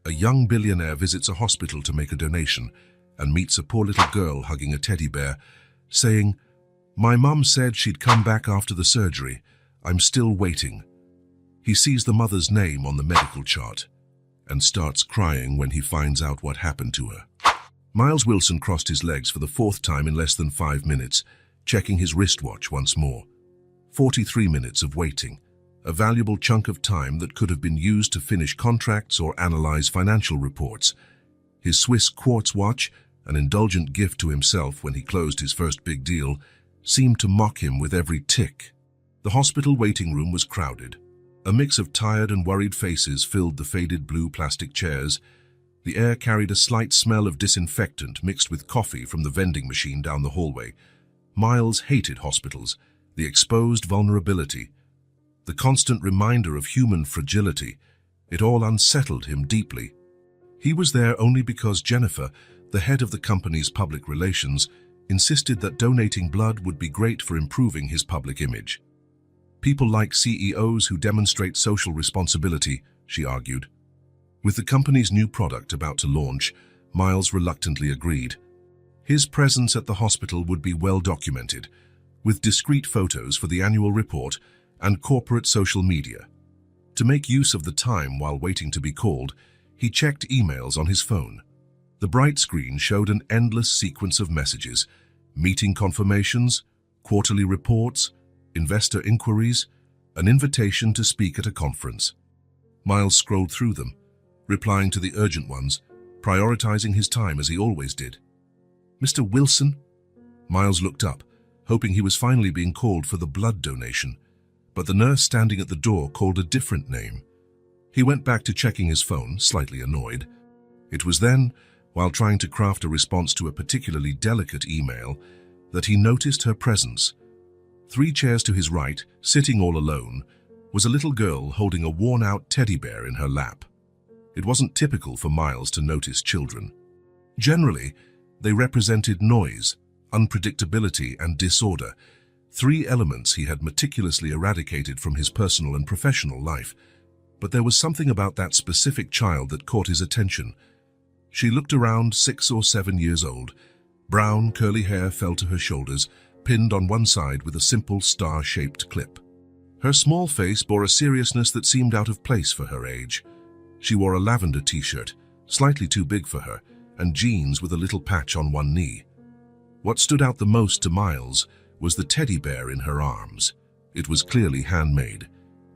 A young billionaire visits a hospital to make a donation and meets a poor little girl hugging a teddy bear, saying, "My mum said she'd come back after the surgery. I'm still waiting." He sees the mother's name on the medical chart and starts crying when he finds out what happened to her. Miles Wilson crossed his legs for the fourth time in less than 5 minutes, checking his wristwatch once more. 43 minutes of waiting, a valuable chunk of time that could have been used to finish contracts or analyze financial reports. His Swiss quartz watch, an indulgent gift to himself when he closed his first big deal, seemed to mock him with every tick. The hospital waiting room was crowded. A mix of tired and worried faces filled the faded blue plastic chairs. The air carried a slight smell of disinfectant mixed with coffee from the vending machine down the hallway. Miles hated hospitals, the exposed vulnerability, the constant reminder of human fragility. It all unsettled him deeply. He was there only because Jennifer, the head of the company's public relations, insisted that donating blood would be great for improving his public image. People like CEOs who demonstrate social responsibility, she argued. With the company's new product about to launch, Miles reluctantly agreed. His presence at the hospital would be well documented, with discreet photos for the annual report and corporate social media. To make use of the time while waiting to be called, he checked emails on his phone. The bright screen showed an endless sequence of messages, meeting confirmations, quarterly reports, investor inquiries, an invitation to speak at a conference. Miles scrolled through them, replying to the urgent ones, prioritizing his time as he always did. "Mr. Wilson?" Miles looked up, hoping he was finally being called for the blood donation, but the nurse standing at the door called a different name. He went back to checking his phone, slightly annoyed. It was then, while trying to craft a response to a particularly delicate email, that he noticed her presence. 3 chairs to his right, sitting all alone, was a little girl holding a worn-out teddy bear in her lap. It wasn't typical for Miles to notice children. Generally, they represented noise, unpredictability, and disorder, 3 elements he had meticulously eradicated from his personal and professional life. But there was something about that specific child that caught his attention. She looked around 6 or 7 years old. Brown, curly hair fell to her shoulders, pinned on one side with a simple star-shaped clip. Her small face bore a seriousness that seemed out of place for her age. She wore a lavender t-shirt, slightly too big for her, and jeans with a little patch on one knee. What stood out the most to Miles was the teddy bear in her arms. It was clearly handmade,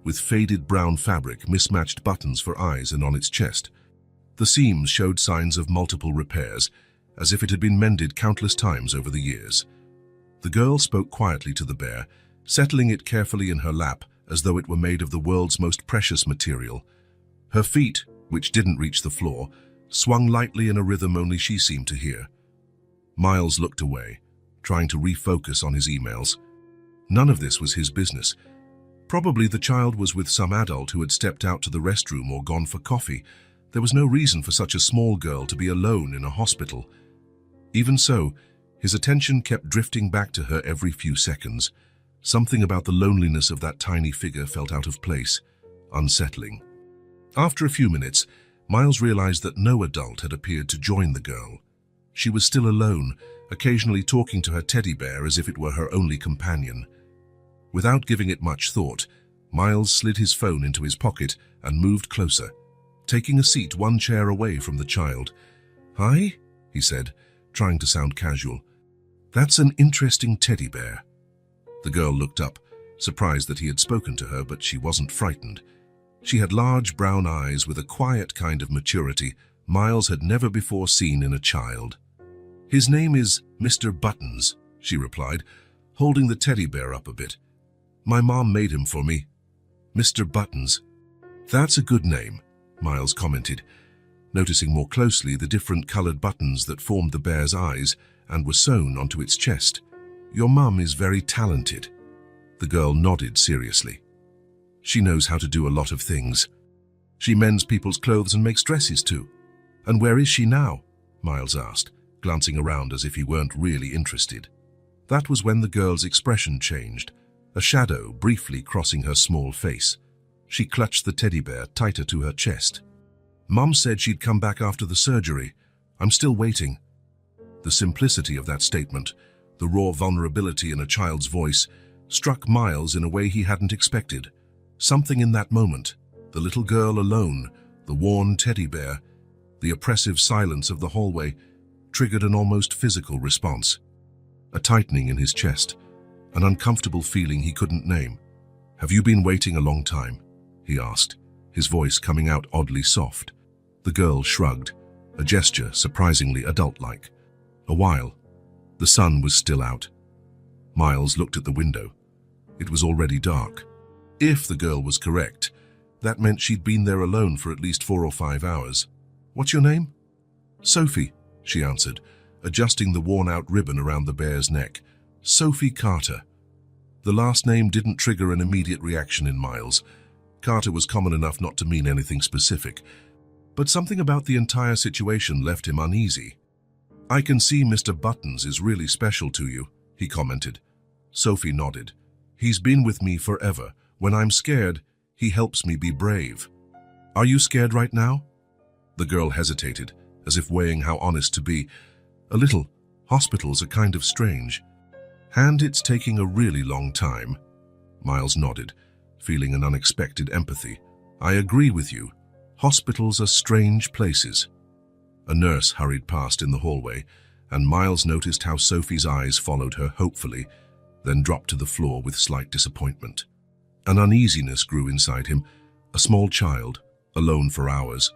with faded brown fabric, mismatched buttons for eyes and on its chest. The seams showed signs of multiple repairs, as if it had been mended countless times over the years. The girl spoke quietly to the bear, settling it carefully in her lap as though it were made of the world's most precious material. Her feet, which didn't reach the floor, swung lightly in a rhythm only she seemed to hear. Miles looked away, trying to refocus on his emails. None of this was his business. Probably the child was with some adult who had stepped out to the restroom or gone for coffee. There was no reason for such a small girl to be alone in a hospital. Even so, his attention kept drifting back to her every few seconds. Something about the loneliness of that tiny figure felt out of place, unsettling. After a few minutes, Miles realized that no adult had appeared to join the girl. She was still alone, occasionally talking to her teddy bear as if it were her only companion. Without giving it much thought, Miles slid his phone into his pocket and moved closer, taking a seat 1 chair away from the child. "Hi," he said, trying to sound casual. "That's an interesting teddy bear." The girl looked up, surprised that he had spoken to her, but she wasn't frightened. She had large brown eyes with a quiet kind of maturity Miles had never before seen in a child. "His name is Mr. Buttons," she replied, holding the teddy bear up a bit. "My mom made him for me. Mr. Buttons." "That's a good name," Miles commented, noticing more closely the different colored buttons that formed the bear's eyes and were sewn onto its chest. "Your mum is very talented." The girl nodded seriously. "She knows how to do a lot of things. She mends people's clothes and makes dresses too." "And where is she now?" Miles asked, glancing around as if he weren't really interested. That was when the girl's expression changed, a shadow briefly crossing her small face. She clutched the teddy bear tighter to her chest. Mum said she'd come back after the surgery. I'm still waiting. The simplicity of that statement, the raw vulnerability in a child's voice, struck Miles in a way he hadn't expected. Something in that moment, the little girl alone, the worn teddy bear, the oppressive silence of the hallway, triggered an almost physical response. A tightening in his chest, an uncomfortable feeling he couldn't name. "Have you been waiting a long time?" he asked, his voice coming out oddly soft. The girl shrugged, a gesture surprisingly adult-like. "A while." The sun was still out. Miles looked at the window. It was already dark. If the girl was correct, that meant she'd been there alone for at least 4 or 5 hours. "What's your name?" "Sophie," she answered, adjusting the worn-out ribbon around the bear's neck. "Sophie Carter." The last name didn't trigger an immediate reaction in Miles. Carter was common enough not to mean anything specific, but something about the entire situation left him uneasy. "I can see Mr. Buttons is really special to you," he commented. Sophie nodded. "He's been with me forever. When I'm scared, he helps me be brave." "Are you scared right now?" The girl hesitated, as if weighing how honest to be. "A little. Hospitals are kind of strange." "And it's taking a really long time." Miles nodded, feeling an unexpected empathy. "I agree with you. Hospitals are strange places." A nurse hurried past in the hallway, and Miles noticed how Sophie's eyes followed her hopefully, then dropped to the floor with slight disappointment. An uneasiness grew inside him, a small child, alone for hours,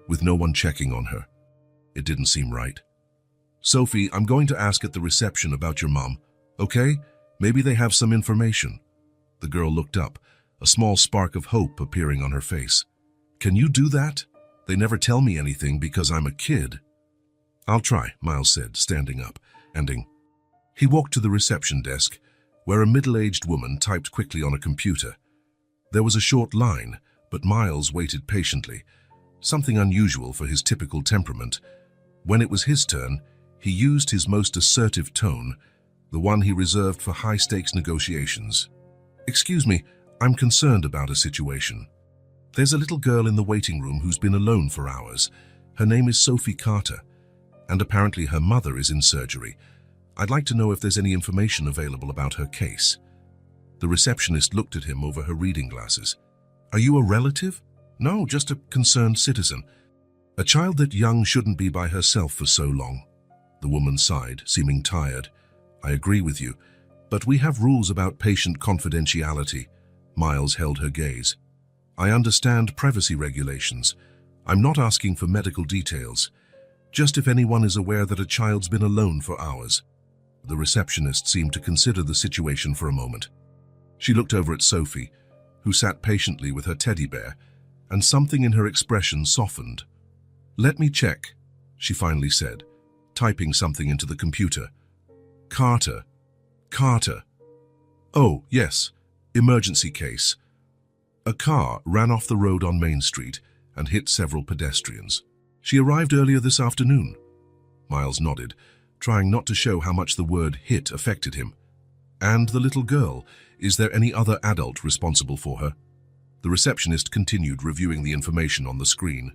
with no one checking on her. It didn't seem right. "Sophie, I'm going to ask at the reception about your mom, okay? Maybe they have some information." The girl looked up, a small spark of hope appearing on her face. "Can you do that? They never tell me anything because I'm a kid." "I'll try," Miles said, standing up, ending. He walked to the reception desk, where a middle-aged woman typed quickly on a computer. There was a short line, but Miles waited patiently, something unusual for his typical temperament. When it was his turn, he used his most assertive tone, the one he reserved for high-stakes negotiations. "Excuse me, I'm concerned about a situation. There's a little girl in the waiting room who's been alone for hours. Her name is Sophie Carter, and apparently her mother is in surgery. I'd like to know if there's any information available about her case." The receptionist looked at him over her reading glasses. "Are you a relative?" "No, just a concerned citizen. A child that young shouldn't be by herself for so long." The woman sighed, seeming tired. "I agree with you, but we have rules about patient confidentiality." Miles held her gaze. "I understand privacy regulations. I'm not asking for medical details. Just if anyone is aware that a child's been alone for hours." The receptionist seemed to consider the situation for a moment. She looked over at Sophie, who sat patiently with her teddy bear, and something in her expression softened. "Let me check," she finally said, typing something into the computer. "Carter. Carter. Oh, yes. Emergency case. A car ran off the road on Main Street and hit several pedestrians. She arrived earlier this afternoon." Miles nodded, trying not to show how much the word hit affected him. "And the little girl, is there any other adult responsible for her?" The receptionist continued reviewing the information on the screen.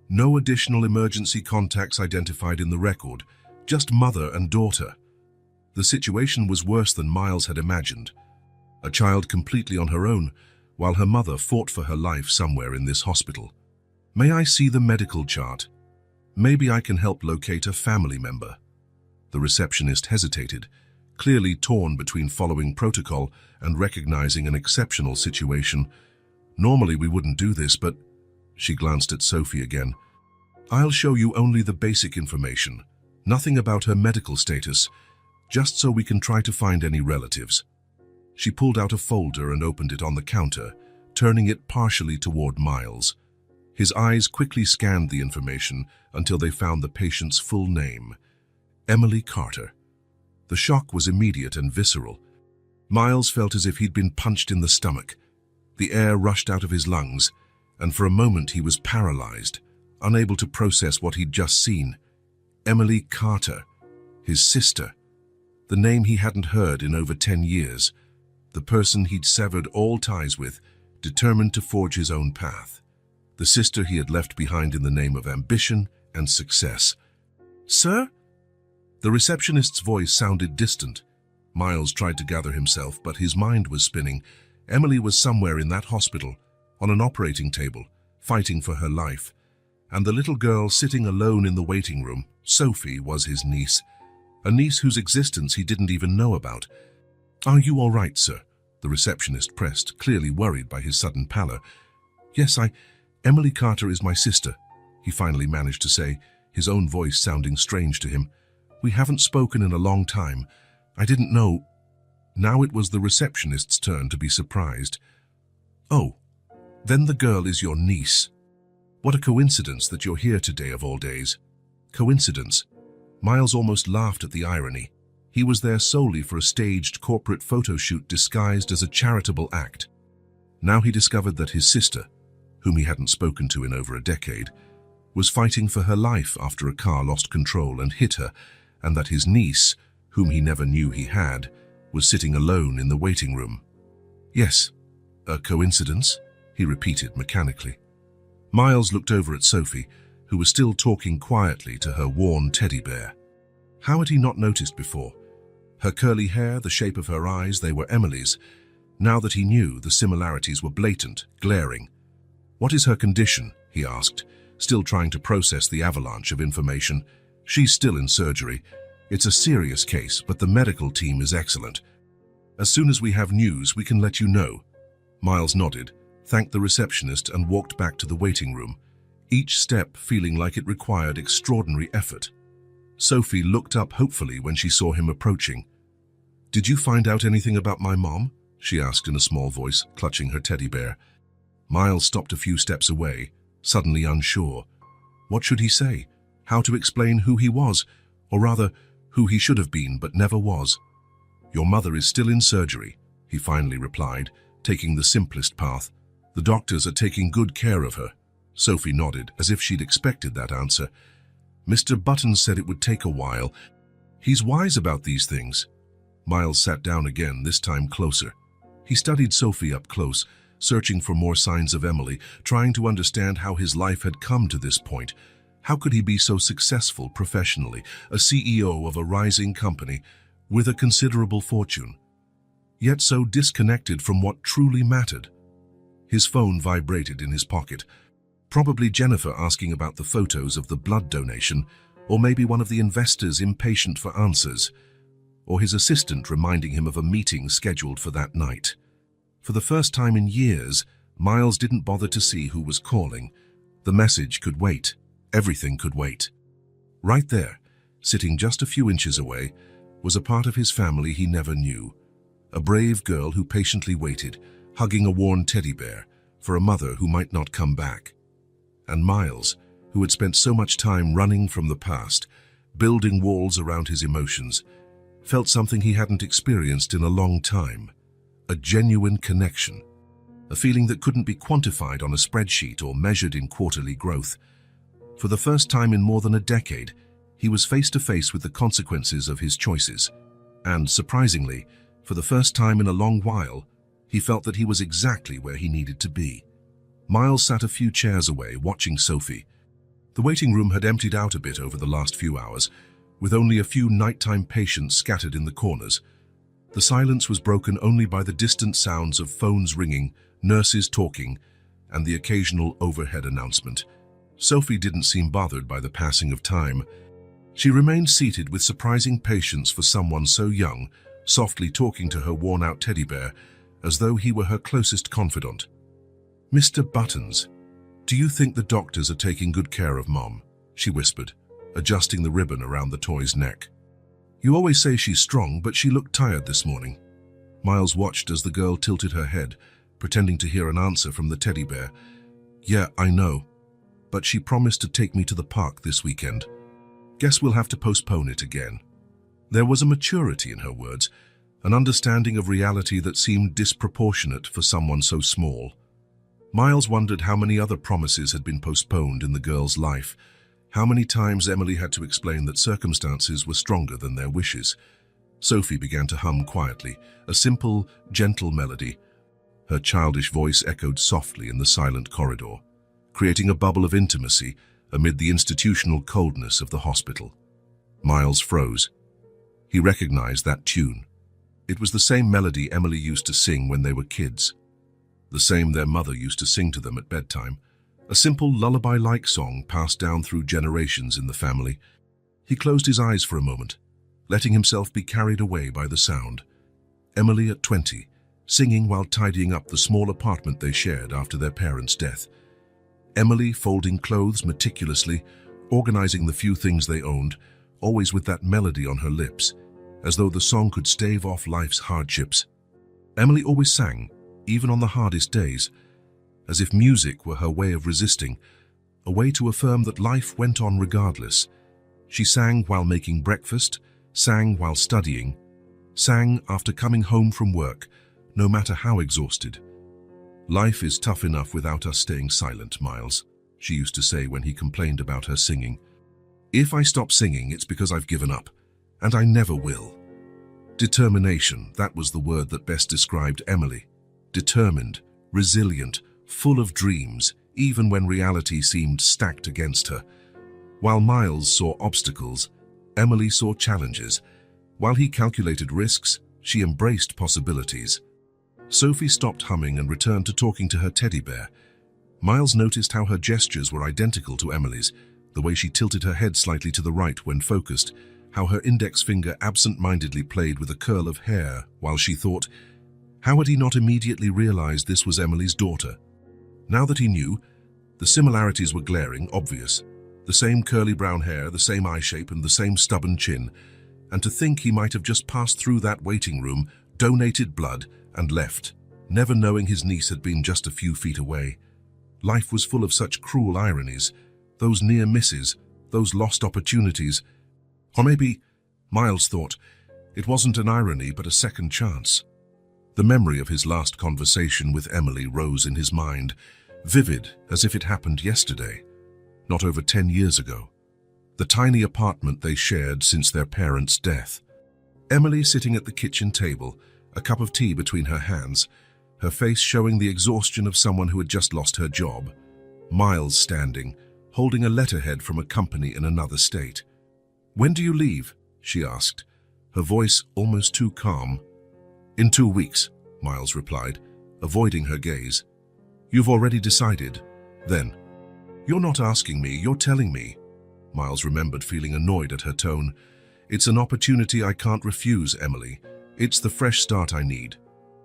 "No additional emergency contacts identified in the record, just mother and daughter." The situation was worse than Miles had imagined. A child completely on her own, while her mother fought for her life somewhere in this hospital. "May I see the medical chart? Maybe I can help locate a family member." The receptionist hesitated, clearly torn between following protocol and recognizing an exceptional situation. "Normally we wouldn't do this, but..." She glanced at Sophie again. "I'll show you only the basic information, nothing about her medical status, just so we can try to find any relatives." She pulled out a folder and opened it on the counter, turning it partially toward Miles. His eyes quickly scanned the information until they found the patient's full name, Emily Carter. The shock was immediate and visceral. Miles felt as if he'd been punched in the stomach. The air rushed out of his lungs, and for a moment he was paralyzed, unable to process what he'd just seen. Emily Carter, his sister, the name he hadn't heard in over 10 years, the person he'd severed all ties with, determined to forge his own path. the sister he had left behind in the name of ambition and success. "Sir?" The receptionist's voice sounded distant. Miles tried to gather himself, but his mind was spinning. Emily was somewhere in that hospital, on an operating table, fighting for her life. And the little girl sitting alone in the waiting room, Sophie, was his niece. A niece whose existence he didn't even know about. "Are you all right, sir?" the receptionist pressed, clearly worried by his sudden pallor. "Yes, Emily Carter is my sister," he finally managed to say, his own voice sounding strange to him. "We haven't spoken in a long time. I didn't know." Now it was the receptionist's turn to be surprised. "Oh, then the girl is your niece. What a coincidence that you're here today of all days." Coincidence? Miles almost laughed at the irony. He was there solely for a staged corporate photo shoot disguised as a charitable act. Now he discovered that his sister, whom he hadn't spoken to in over a decade, was fighting for her life after a car lost control and hit her, and that his niece, whom he never knew he had, was sitting alone in the waiting room. "Yes, a coincidence?" he repeated mechanically. Miles looked over at Sophie, who was still talking quietly to her worn teddy bear. How had he not noticed before? Her curly hair, the shape of her eyes, they were Emily's. Now that he knew, the similarities were blatant, glaring. "What is her condition?" he asked, still trying to process the avalanche of information. "She's still in surgery. It's a serious case, but the medical team is excellent. As soon as we have news, we can let you know." Miles nodded, thanked the receptionist, and walked back to the waiting room, each step feeling like it required extraordinary effort. Sophie looked up hopefully when she saw him approaching. "Did you find out anything about my mom?" she asked in a small voice, clutching her teddy bear. Miles stopped a few steps away, suddenly unsure. What should he say? How to explain who he was, or rather, who he should have been but never was? "Your mother is still in surgery," he finally replied, taking the simplest path. "The doctors are taking good care of her." Sophie nodded, as if she'd expected that answer. "Mr. Buttons said it would take a while. He's wise about these things." Miles sat down again, this time closer. He studied Sophie up close, searching for more signs of Emily, trying to understand how his life had come to this point. How could he be so successful professionally, a CEO of a rising company, with a considerable fortune, yet so disconnected from what truly mattered? His phone vibrated in his pocket. Probably Jennifer asking about the photos of the blood donation, or maybe one of the investors impatient for answers, or his assistant reminding him of a meeting scheduled for that night. For the first time in years, Miles didn't bother to see who was calling. The message could wait. Everything could wait. Right there, sitting just a few inches away, was a part of his family he never knew. A brave girl who patiently waited, hugging a worn teddy bear, for a mother who might not come back. And Miles, who had spent so much time running from the past, building walls around his emotions, felt something he hadn't experienced in a long time. A genuine connection. A feeling that couldn't be quantified on a spreadsheet or measured in quarterly growth. For the first time in more than a decade, he was face to face with the consequences of his choices. And, surprisingly, for the first time in a long while, he felt that he was exactly where he needed to be. Miles sat a few chairs away, watching Sophie. The waiting room had emptied out a bit over the last few hours, with only a few nighttime patients scattered in the corners. The silence was broken only by the distant sounds of phones ringing, nurses talking, and the occasional overhead announcement. Sophie didn't seem bothered by the passing of time. She remained seated with surprising patience for someone so young, softly talking to her worn-out teddy bear, as though he were her closest confidant. "Mr. Buttons, do you think the doctors are taking good care of Mom?" she whispered, adjusting the ribbon around the toy's neck. "You always say she's strong, but she looked tired this morning." Miles watched as the girl tilted her head, pretending to hear an answer from the teddy bear. "Yeah, I know. But she promised to take me to the park this weekend. Guess we'll have to postpone it again." There was a maturity in her words, an understanding of reality that seemed disproportionate for someone so small. Miles wondered how many other promises had been postponed in the girl's life, how many times Emily had to explain that circumstances were stronger than their wishes. Sophie began to hum quietly, a simple, gentle melody. Her childish voice echoed softly in the silent corridor. creating a bubble of intimacy amid the institutional coldness of the hospital. Miles froze. He recognized that tune. It was the same melody Emily used to sing when they were kids. The same their mother used to sing to them at bedtime. A simple lullaby-like song passed down through generations in the family. He closed his eyes for a moment, letting himself be carried away by the sound. Emily at 20, singing while tidying up the small apartment they shared after their parents' death. Emily folding clothes meticulously, organizing the few things they owned, always with that melody on her lips, as though the song could stave off life's hardships. Emily always sang, even on the hardest days, as if music were her way of resisting, a way to affirm that life went on regardless. She sang while making breakfast, sang while studying, sang after coming home from work, no matter how exhausted. "Life is tough enough without us staying silent, Miles," she used to say when he complained about her singing. "If I stop singing, it's because I've given up, and I never will." Determination, that was the word that best described Emily. Determined, resilient, full of dreams, even when reality seemed stacked against her. While Miles saw obstacles, Emily saw challenges. While he calculated risks, she embraced possibilities. Sophie stopped humming and returned to talking to her teddy bear. Miles noticed how her gestures were identical to Emily's, the way she tilted her head slightly to the right when focused, how her index finger absent-mindedly played with a curl of hair while she thought, how had he not immediately realized this was Emily's daughter? Now that he knew, the similarities were glaring, obvious. The same curly brown hair, the same eye shape, and the same stubborn chin. And to think he might have just passed through that waiting room, donated blood, and left, never knowing his niece had been just a few feet away. Life was full of such cruel ironies, those near misses, those lost opportunities. Or maybe, Miles thought, it wasn't an irony but a second chance. The memory of his last conversation with Emily rose in his mind, vivid as if it happened yesterday, not over 10 years ago. The tiny apartment they shared since their parents' death. Emily sitting at the kitchen table, a cup of tea between her hands, her face showing the exhaustion of someone who had just lost her job. Miles standing, holding a letterhead from a company in another state. "When do you leave?" she asked, her voice almost too calm. "In 2 weeks," Miles replied, avoiding her gaze. "You've already decided, then?" "You're not asking me, you're telling me." Miles remembered feeling annoyed at her tone. "It's an opportunity I can't refuse, Emily. It's the fresh start I need."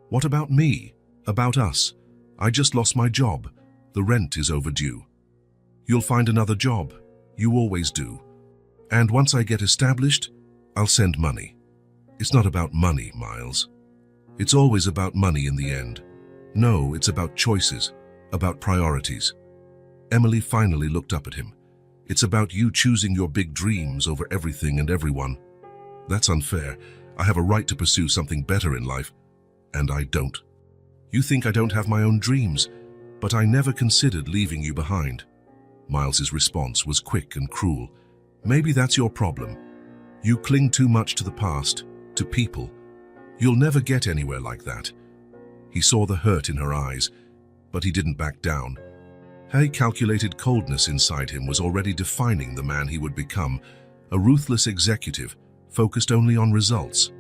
"What about me? About us? I just lost my job. The rent is overdue." "You'll find another job. You always do. And once I get established, I'll send money." "It's not about money, Miles. It's always about money in the end. No, it's about choices, about priorities." Emily finally looked up at him. "It's about you choosing your big dreams over everything and everyone." "That's unfair. I have a right to pursue something better in life, and I don't." "You think I don't have my own dreams, but I never considered leaving you behind." Miles's response was quick and cruel. "Maybe that's your problem. You cling too much to the past, to people. You'll never get anywhere like that." He saw the hurt in her eyes, but he didn't back down. Her calculated coldness inside him was already defining the man he would become, a ruthless executive, focused only on results.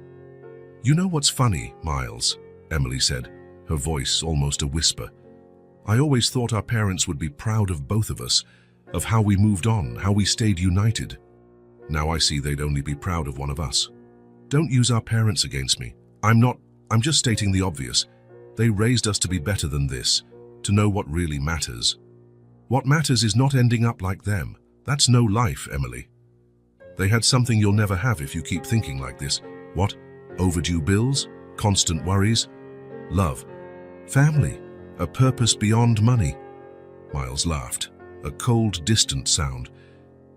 "You know what's funny, Miles?" Emily said, her voice almost a whisper. "I always thought our parents would be proud of both of us, of how we moved on, how we stayed united. Now I see they'd only be proud of one of us. Don't use our parents against me. I'm just stating the obvious. They raised us to be better than this, to know what really matters. What matters is not ending up like them. That's no life, Emily. They had something you'll never have if you keep thinking like this. What? Overdue bills? Constant worries? Love. Family. A purpose beyond money." Miles laughed, a cold, distant sound.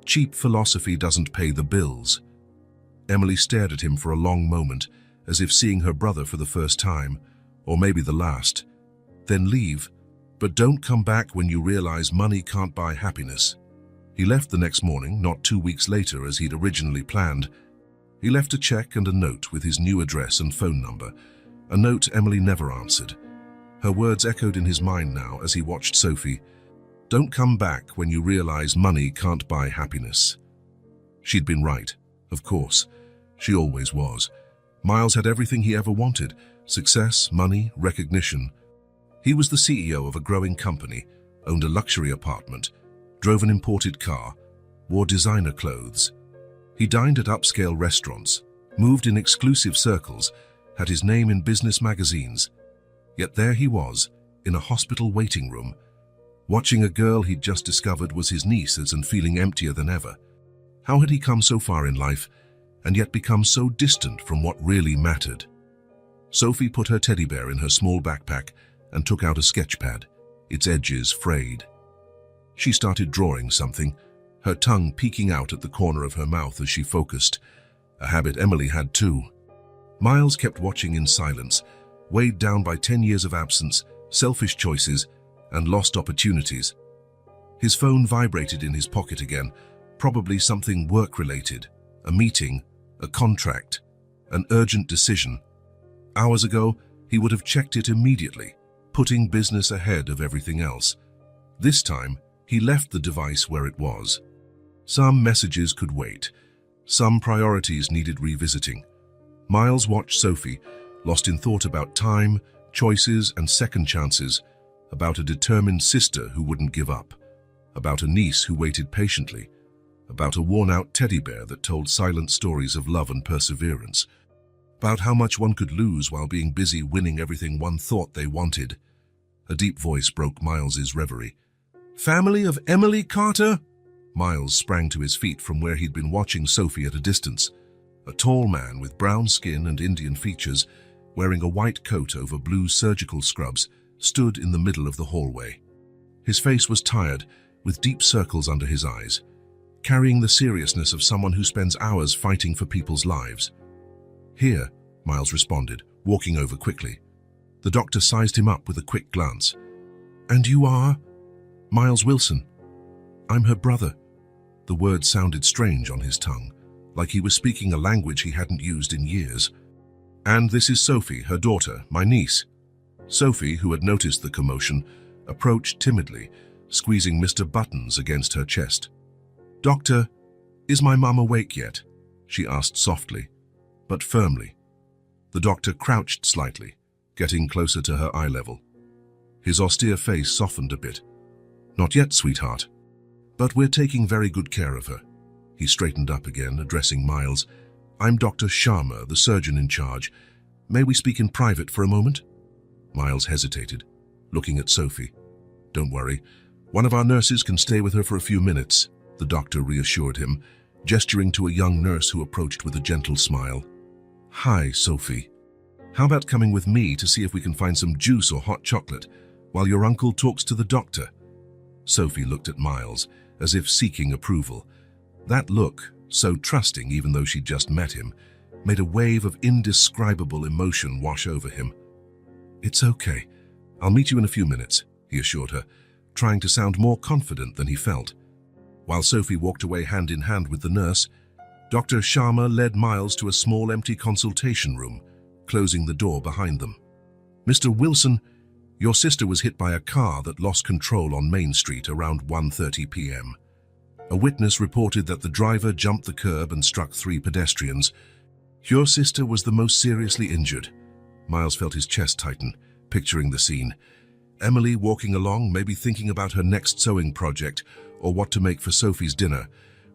"Cheap philosophy doesn't pay the bills." Emily stared at him for a long moment, as if seeing her brother for the first time, or maybe the last. "Then leave, but don't come back when you realize money can't buy happiness." He left the next morning, not 2 weeks later as he'd originally planned. He left a check and a note with his new address and phone number, a note Emily never answered. Her words echoed in his mind now as he watched Sophie. Don't come back when you realize money can't buy happiness. She'd been right, of course. She always was. Miles had everything he ever wanted: success, money, recognition. He was the CEO of a growing company, owned a luxury apartment, drove an imported car, wore designer clothes. He dined at upscale restaurants, moved in exclusive circles, had his name in business magazines. Yet there he was, in a hospital waiting room, watching a girl he'd just discovered was his niece and feeling emptier than ever. How had he come so far in life, and yet become so distant from what really mattered? Sophie put her teddy bear in her small backpack and took out a sketch pad, its edges frayed. She started drawing something, her tongue peeking out at the corner of her mouth as she focused, a habit Emily had too. Miles kept watching in silence, weighed down by 10 years of absence, selfish choices, and lost opportunities. His phone vibrated in his pocket again, probably something work-related, a meeting, a contract, an urgent decision. Hours ago, he would have checked it immediately, putting business ahead of everything else. This time, he left the device where it was. Some messages could wait. Some priorities needed revisiting. Miles watched Sophie, lost in thought about time, choices, and second chances, about a determined sister who wouldn't give up, about a niece who waited patiently, about a worn-out teddy bear that told silent stories of love and perseverance, about how much one could lose while being busy winning everything one thought they wanted. A deep voice broke Miles's reverie. "Family of Emily Carter?" Miles sprang to his feet from where he'd been watching Sophie at a distance. A tall man with brown skin and Indian features, wearing a white coat over blue surgical scrubs, stood in the middle of the hallway. His face was tired, with deep circles under his eyes, carrying the seriousness of someone who spends hours fighting for people's lives. "Here," Miles responded, walking over quickly. The doctor sized him up with a quick glance. "And you are?" "Miles Wilson. I'm her brother." The word sounded strange on his tongue, like he was speaking a language he hadn't used in years. "And this is Sophie, her daughter, my niece." Sophie, who had noticed the commotion, approached timidly, squeezing Mr. Buttons against her chest. "Doctor, is my mum awake yet?" she asked softly, but firmly. The doctor crouched slightly, getting closer to her eye level. His austere face softened a bit. "Not yet, sweetheart. But we're taking very good care of her." He straightened up again, addressing Miles. "I'm Dr. Sharma, the surgeon in charge. May we speak in private for a moment?" Miles hesitated, looking at Sophie. "Don't worry. One of our nurses can stay with her for a few minutes," the doctor reassured him, gesturing to a young nurse who approached with a gentle smile. "Hi, Sophie. How about coming with me to see if we can find some juice or hot chocolate while your uncle talks to the doctor?" Sophie looked at Miles, as if seeking approval. That look, so trusting even though she'd just met him, made a wave of indescribable emotion wash over him. "It's okay. I'll meet you in a few minutes," he assured her, trying to sound more confident than he felt. While Sophie walked away hand in hand with the nurse, Dr. Sharma led Miles to a small empty consultation room, closing the door behind them. "Mr. Wilson, your sister was hit by a car that lost control on Main Street around 1:30 p.m. A witness reported that the driver jumped the curb and struck 3 pedestrians. Your sister was the most seriously injured." Miles felt his chest tighten, picturing the scene. Emily walking along, maybe thinking about her next sewing project or what to make for Sophie's dinner,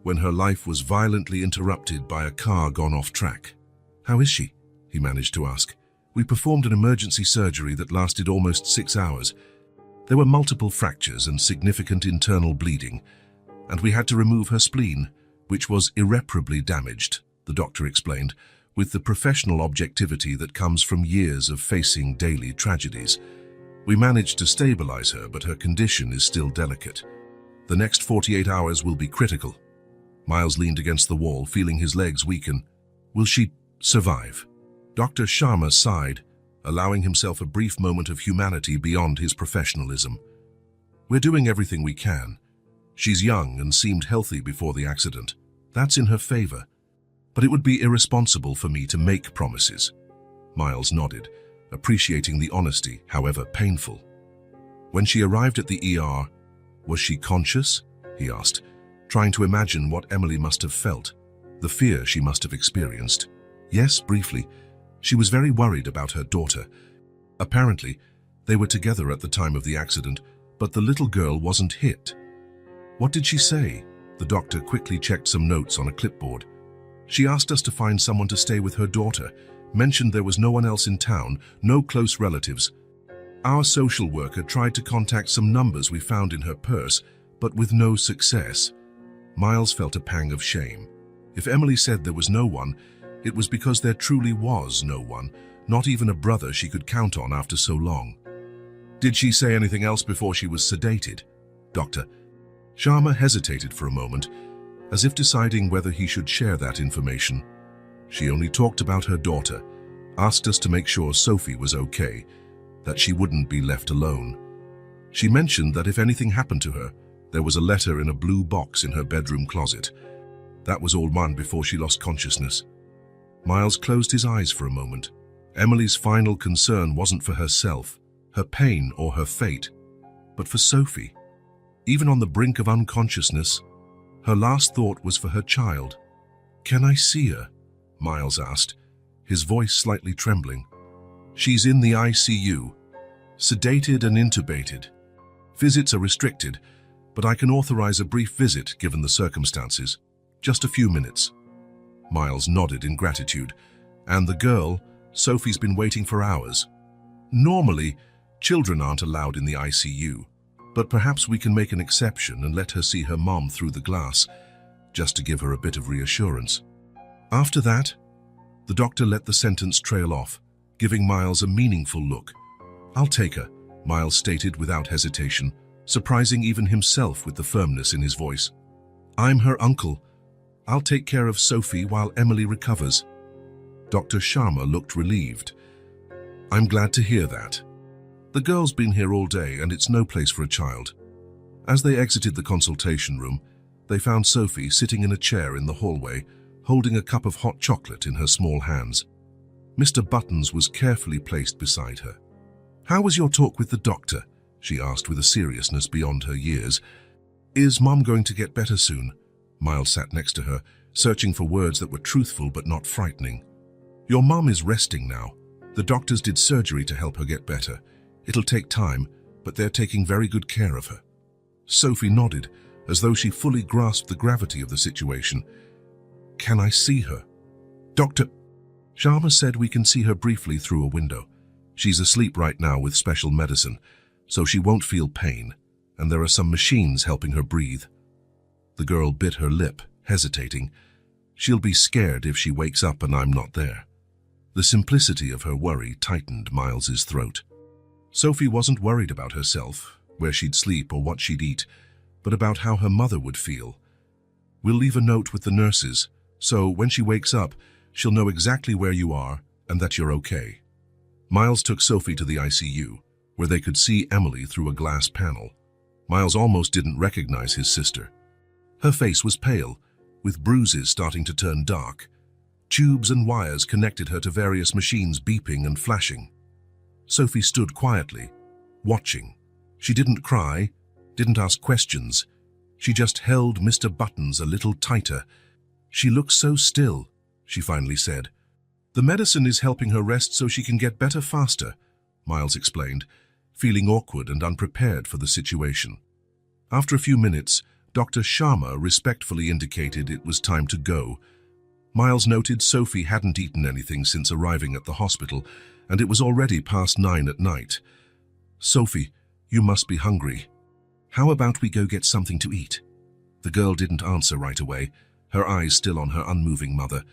when her life was violently interrupted by a car gone off track. "How is she?" he managed to ask. "We performed an emergency surgery that lasted almost 6 hours. There were multiple fractures and significant internal bleeding, and we had to remove her spleen, which was irreparably damaged," the doctor explained, with the professional objectivity that comes from years of facing daily tragedies. "We managed to stabilize her, but her condition is still delicate. The next 48 hours will be critical." Miles leaned against the wall, feeling his legs weaken. "Will she survive?" Dr. Sharma sighed, allowing himself a brief moment of humanity beyond his professionalism. "We're doing everything we can. She's young and seemed healthy before the accident. That's in her favor. But it would be irresponsible for me to make promises." Miles nodded, appreciating the honesty, however painful. When she arrived at the ER, Was she conscious? He asked, trying to imagine what Emily must have felt, the fear she must have experienced. Yes, briefly. She was very worried about her daughter. Apparently, they were together at the time of the accident, but the little girl wasn't hit. What did she say? The doctor quickly checked some notes on a clipboard. She asked us to find someone to stay with her daughter, mentioned there was no one else in town, no close relatives. Our social worker tried to contact some numbers we found in her purse, but with no success. Miles felt a pang of shame. If Emily said there was no one, it was because there truly was no one, not even a brother she could count on after so long. Did she say anything else before she was sedated? Dr. Sharma hesitated for a moment, as if deciding whether he should share that information. She only talked about her daughter, asked us to make sure Sophie was okay, that she wouldn't be left alone. She mentioned that if anything happened to her, there was a letter in a blue box in her bedroom closet. That was all done before she lost consciousness. Miles closed his eyes for a moment. Emily's final concern wasn't for herself, her pain or her fate, but for Sophie. Even on the brink of unconsciousness, her last thought was for her child. "Can I see her?" Miles asked, his voice slightly trembling. "She's in the ICU, sedated and intubated. Visits are restricted, but I can authorize a brief visit given the circumstances. Just a few minutes." Miles nodded in gratitude. "And the girl, Sophie's been waiting for hours. Normally, children aren't allowed in the ICU, but perhaps we can make an exception and let her see her mom through the glass, just to give her a bit of reassurance." After that, the doctor let the sentence trail off, giving Miles a meaningful look. "I'll take her," Miles stated without hesitation, surprising even himself with the firmness in his voice. "I'm her uncle. I'll take care of Sophie while Emily recovers." Dr. Sharma looked relieved. "I'm glad to hear that. The girl's been here all day and it's no place for a child." As they exited the consultation room, they found Sophie sitting in a chair in the hallway, holding a cup of hot chocolate in her small hands. Mr. Buttons was carefully placed beside her. "How was your talk with the doctor?" she asked with a seriousness beyond her years. "Is Mom going to get better soon?" Miles sat next to her, searching for words that were truthful but not frightening. "Your mom is resting now. The doctors did surgery to help her get better. It'll take time, but they're taking very good care of her." Sophie nodded, as though she fully grasped the gravity of the situation. "Can I see her?" "Dr. Sharma said we can see her briefly through a window. She's asleep right now with special medicine, so she won't feel pain, and there are some machines helping her breathe." The girl bit her lip, hesitating. She'll be scared if she wakes up and I'm not there. The simplicity of her worry tightened Miles's throat. Sophie wasn't worried about herself, where she'd sleep or what she'd eat, but about how her mother would feel. "We'll leave a note with the nurses, so when she wakes up, she'll know exactly where you are and that you're okay." Miles took Sophie to the ICU, where they could see Emily through a glass panel. Miles almost didn't recognize his sister. Her face was pale, with bruises starting to turn dark. Tubes and wires connected her to various machines beeping and flashing. Sophie stood quietly, watching. She didn't cry, didn't ask questions. She just held Mr. Buttons a little tighter. "She looks so still," she finally said. "The medicine is helping her rest so she can get better faster," Miles explained, feeling awkward and unprepared for the situation. After a few minutes, Dr. Sharma respectfully indicated it was time to go. Miles noted Sophie hadn't eaten anything since arriving at the hospital, and it was already past 9 at night. "Sophie, you must be hungry. How about we go get something to eat?" The girl didn't answer right away, her eyes still on her unmoving mother.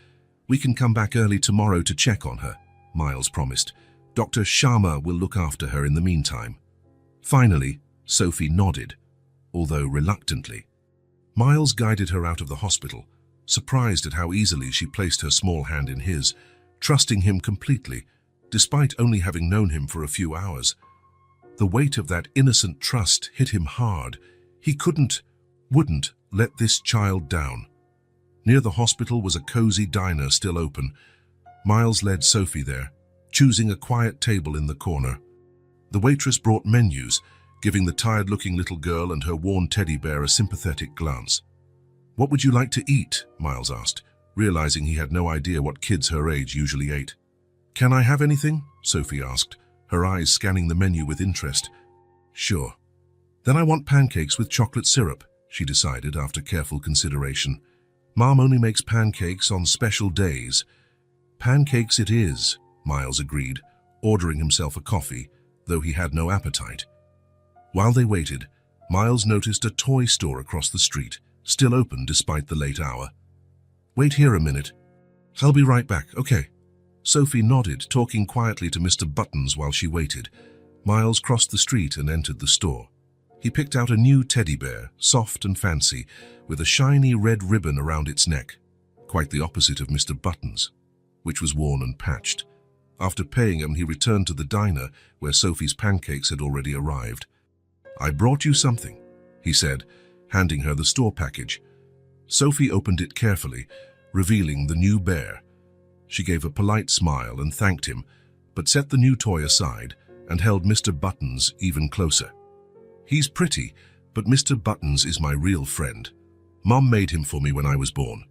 "We can come back early tomorrow to check on her," Miles promised. "Dr. Sharma will look after her in the meantime." Finally, Sophie nodded, although reluctantly. Miles guided her out of the hospital, surprised at how easily she placed her small hand in his, trusting him completely, despite only having known him for a few hours. The weight of that innocent trust hit him hard. He wouldn't let this child down. Near the hospital was a cozy diner still open. Miles led Sophie there, choosing a quiet table in the corner. The waitress brought menus, giving the tired-looking little girl and her worn teddy bear a sympathetic glance. "What would you like to eat?" Miles asked, realizing he had no idea what kids her age usually ate. "Can I have anything?" Sophie asked, her eyes scanning the menu with interest. "Sure. Then I want pancakes with chocolate syrup," she decided after careful consideration. "Mom only makes pancakes on special days." "Pancakes it is," Miles agreed, ordering himself a coffee, though he had no appetite. While they waited, Miles noticed a toy store across the street, still open despite the late hour. "Wait here a minute. I'll be right back, okay?" Sophie nodded, talking quietly to Mr. Buttons while she waited. Miles crossed the street and entered the store. He picked out a new teddy bear, soft and fancy, with a shiny red ribbon around its neck, quite the opposite of Mr. Buttons, which was worn and patched. After paying him, he returned to the diner where Sophie's pancakes had already arrived. "I brought you something," he said, handing her the store package. Sophie opened it carefully, revealing the new bear. She gave a polite smile and thanked him, but set the new toy aside and held Mr. Buttons even closer. "He's pretty, but Mr. Buttons is my real friend. Mom made him for me when I was born."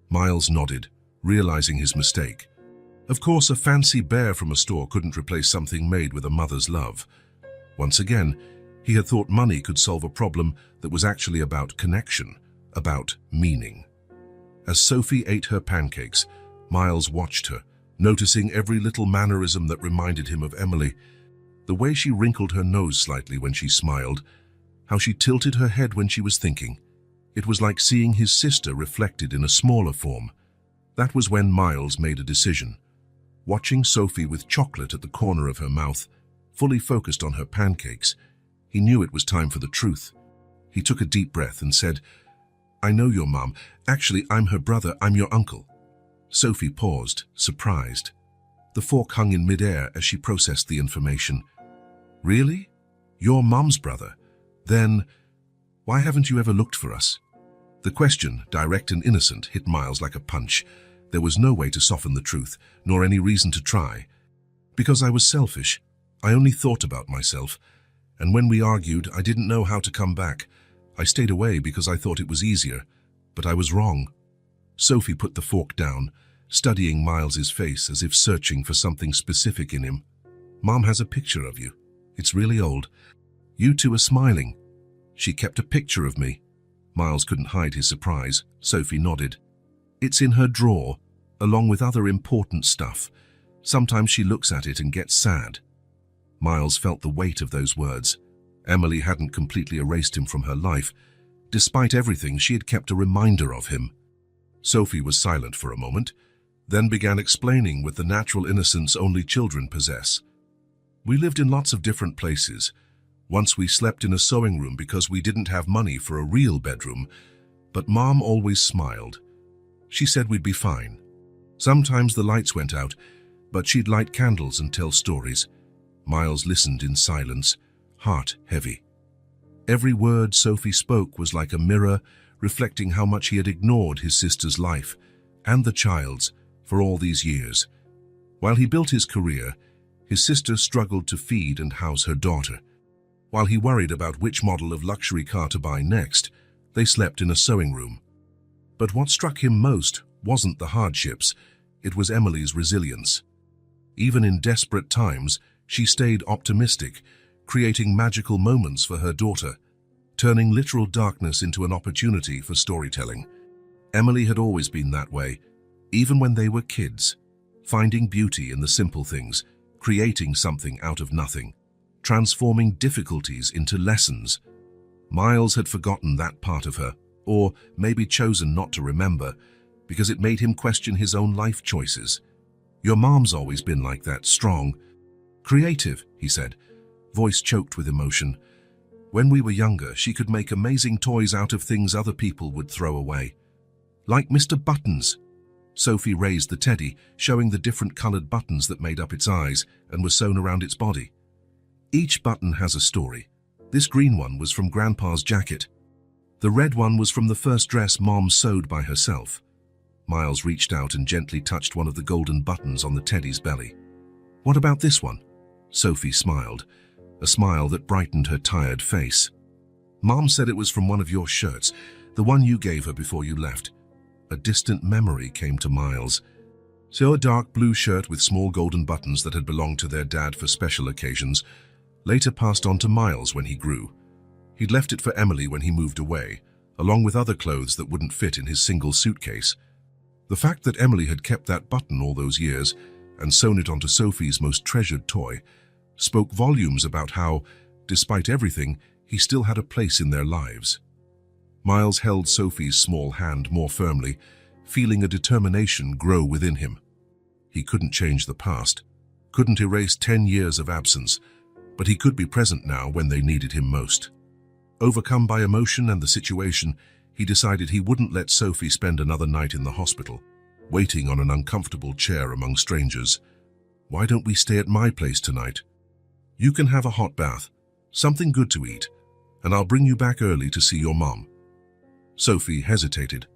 Miles nodded, realizing his mistake. Of course, a fancy bear from a store couldn't replace something made with a mother's love. Once again, he had thought money could solve a problem that was actually about connection, about meaning. As Sophie ate her pancakes, Miles watched her, noticing every little mannerism that reminded him of Emily. The way she wrinkled her nose slightly when she smiled, how she tilted her head when she was thinking. It was like seeing his sister reflected in a smaller form. That was when Miles made a decision. Watching Sophie with chocolate at the corner of her mouth, fully focused on her pancakes, he knew it was time for the truth. He took a deep breath and said, "I know your mom. Actually, I'm her brother. I'm your uncle." Sophie paused, surprised. The fork hung in midair as she processed the information. "Really? You're Mom's brother? Then, why haven't you ever looked for us?" The question, direct and innocent, hit Miles like a punch. There was no way to soften the truth, nor any reason to try. "Because I was selfish. I only thought about myself. And when we argued, I didn't know how to come back. I stayed away because I thought it was easier. But I was wrong." Sophie put the fork down, studying Miles's face as if searching for something specific in him. "Mom has a picture of you. It's really old. You two are smiling. She kept a picture of me." Miles couldn't hide his surprise. Sophie nodded. "It's in her drawer, along with other important stuff. Sometimes she looks at it and gets sad." Miles felt the weight of those words. Emily hadn't completely erased him from her life. Despite everything, she had kept a reminder of him. Sophie was silent for a moment, then began explaining with the natural innocence only children possess. "We lived in lots of different places. Once we slept in a sewing room because we didn't have money for a real bedroom, but Mom always smiled. She said we'd be fine. Sometimes the lights went out, but she'd light candles and tell stories." Miles listened in silence, heart heavy. Every word Sophie spoke was like a mirror, reflecting how much he had ignored his sister's life, and the child's, for all these years. While he built his career, his sister struggled to feed and house her daughter. While he worried about which model of luxury car to buy next, they slept in a sewing room. But what struck him most wasn't the hardships, it was Emily's resilience. Even in desperate times, she stayed optimistic, creating magical moments for her daughter, turning literal darkness into an opportunity for storytelling. Emily had always been that way, even when they were kids, finding beauty in the simple things, creating something out of nothing, transforming difficulties into lessons. Miles had forgotten that part of her, or maybe chosen not to remember, because it made him question his own life choices. "Your mom's always been like that, strong. Creative," he said, voice choked with emotion. "When we were younger, she could make amazing toys out of things other people would throw away. Like Mr. Buttons." Sophie raised the teddy, showing the different colored buttons that made up its eyes and were sewn around its body. "Each button has a story. This green one was from Grandpa's jacket. The red one was from the first dress Mom sewed by herself." Miles reached out and gently touched one of the golden buttons on the teddy's belly. "What about this one?" Sophie smiled. a smile that brightened her tired face. "Mom said it was from one of your shirts, the one you gave her before you left." A distant memory came to Miles. So a dark blue shirt with small golden buttons that had belonged to their dad for special occasions, later passed on to Miles when he grew. He'd left it for Emily when he moved away, along with other clothes that wouldn't fit in his single suitcase. The fact that Emily had kept that button all those years and sewn it onto Sophie's most treasured toy spoke volumes about how, despite everything, he still had a place in their lives. Miles held Sophie's small hand more firmly, feeling a determination grow within him. He couldn't change the past, couldn't erase 10 years of absence, but he could be present now when they needed him most. Overcome by emotion and the situation, he decided he wouldn't let Sophie spend another night in the hospital, waiting on an uncomfortable chair among strangers. "Why don't we stay at my place tonight? You can have a hot bath, something good to eat, and I'll bring you back early to see your mom." Sophie hesitated,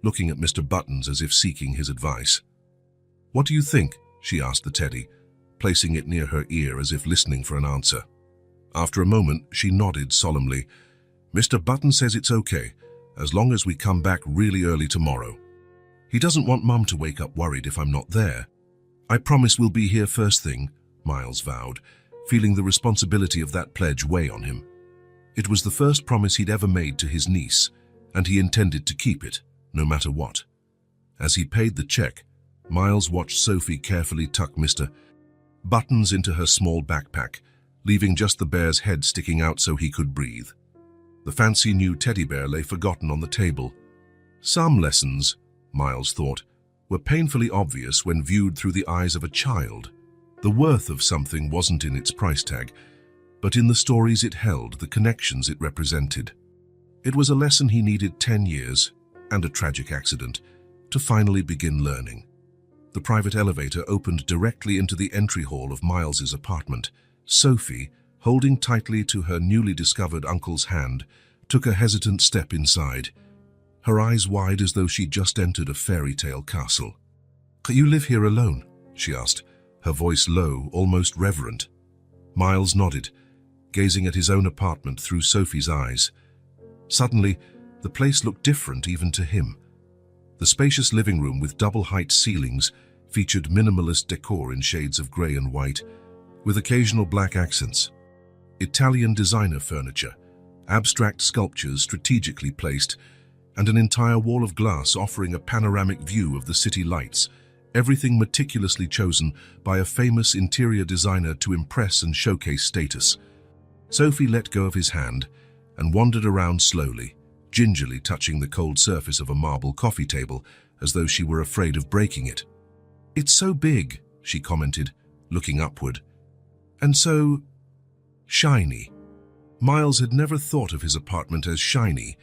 looking at Mr. Buttons as if seeking his advice. "What do you think?" she asked the teddy, placing it near her ear as if listening for an answer. After a moment, she nodded solemnly. "Mr. Button says it's okay, as long as we come back really early tomorrow. He doesn't want Mum to wake up worried if I'm not there." "I promise we'll be here first thing," Miles vowed, feeling the responsibility of that pledge weigh on him. It was the first promise he'd ever made to his niece, and he intended to keep it, no matter what. As he paid the check, Miles watched Sophie carefully tuck Mr. Buttons into her small backpack, leaving just the bear's head sticking out so he could breathe. The fancy new teddy bear lay forgotten on the table. Some lessons, Miles thought, were painfully obvious when viewed through the eyes of a child. The worth of something wasn't in its price tag, but in the stories it held, the connections it represented. It was a lesson he needed 10 years, and a tragic accident, to finally begin learning. The private elevator opened directly into the entry hall of Miles's apartment. Sophie, holding tightly to her newly discovered uncle's hand, took a hesitant step inside, her eyes wide as though she'd just entered a fairy tale castle. "You live here alone?" she asked, her voice low, almost reverent. Miles nodded, gazing at his own apartment through Sophie's eyes. Suddenly, the place looked different even to him. The spacious living room with double-height ceilings featured minimalist decor in shades of grey and white, with occasional black accents. Italian designer furniture, abstract sculptures strategically placed, and an entire wall of glass offering a panoramic view of the city lights, everything meticulously chosen by a famous interior designer to impress and showcase status. Sophie let go of his hand and wandered around slowly, gingerly touching the cold surface of a marble coffee table as though she were afraid of breaking it. "It's so big," she commented, looking upward. "And so shiny." Miles had never thought of his apartment as shiny,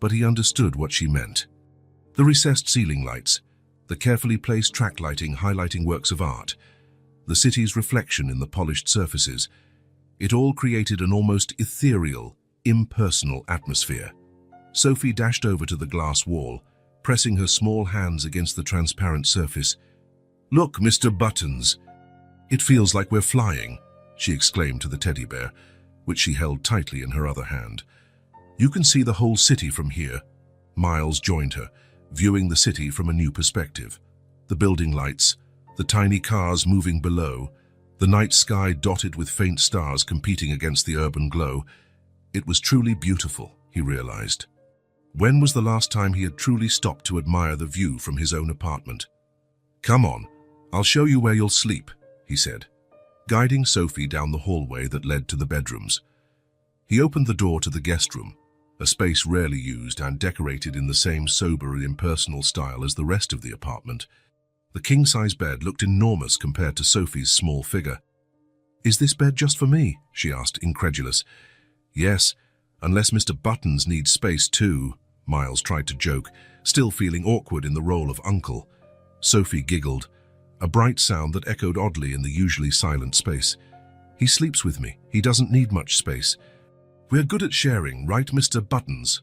but he understood what she meant. The recessed ceiling lights, the carefully placed track lighting highlighting works of art, the city's reflection in the polished surfaces, it all created an almost ethereal, impersonal atmosphere. Sophie dashed over to the glass wall, pressing her small hands against the transparent surface. "Look, Mr. Buttons. It feels like we're flying," she exclaimed to the teddy bear, which she held tightly in her other hand. "You can see the whole city from here." Miles joined her, viewing the city from a new perspective. The building lights, the tiny cars moving below, the night sky dotted with faint stars competing against the urban glow. It was truly beautiful, he realized. When was the last time he had truly stopped to admire the view from his own apartment? "Come on, I'll show you where you'll sleep," he said, guiding Sophie down the hallway that led to the bedrooms. He opened the door to the guest room, a space rarely used and decorated in the same sober and impersonal style as the rest of the apartment. The king-size bed looked enormous compared to Sophie's small figure. "Is this bed just for me?" she asked, incredulous. "Yes, unless Mr. Buttons needs space too," Miles tried to joke, still feeling awkward in the role of uncle. Sophie giggled, a bright sound that echoed oddly in the usually silent space. "He sleeps with me. He doesn't need much space. We're good at sharing, right, Mr. Buttons?"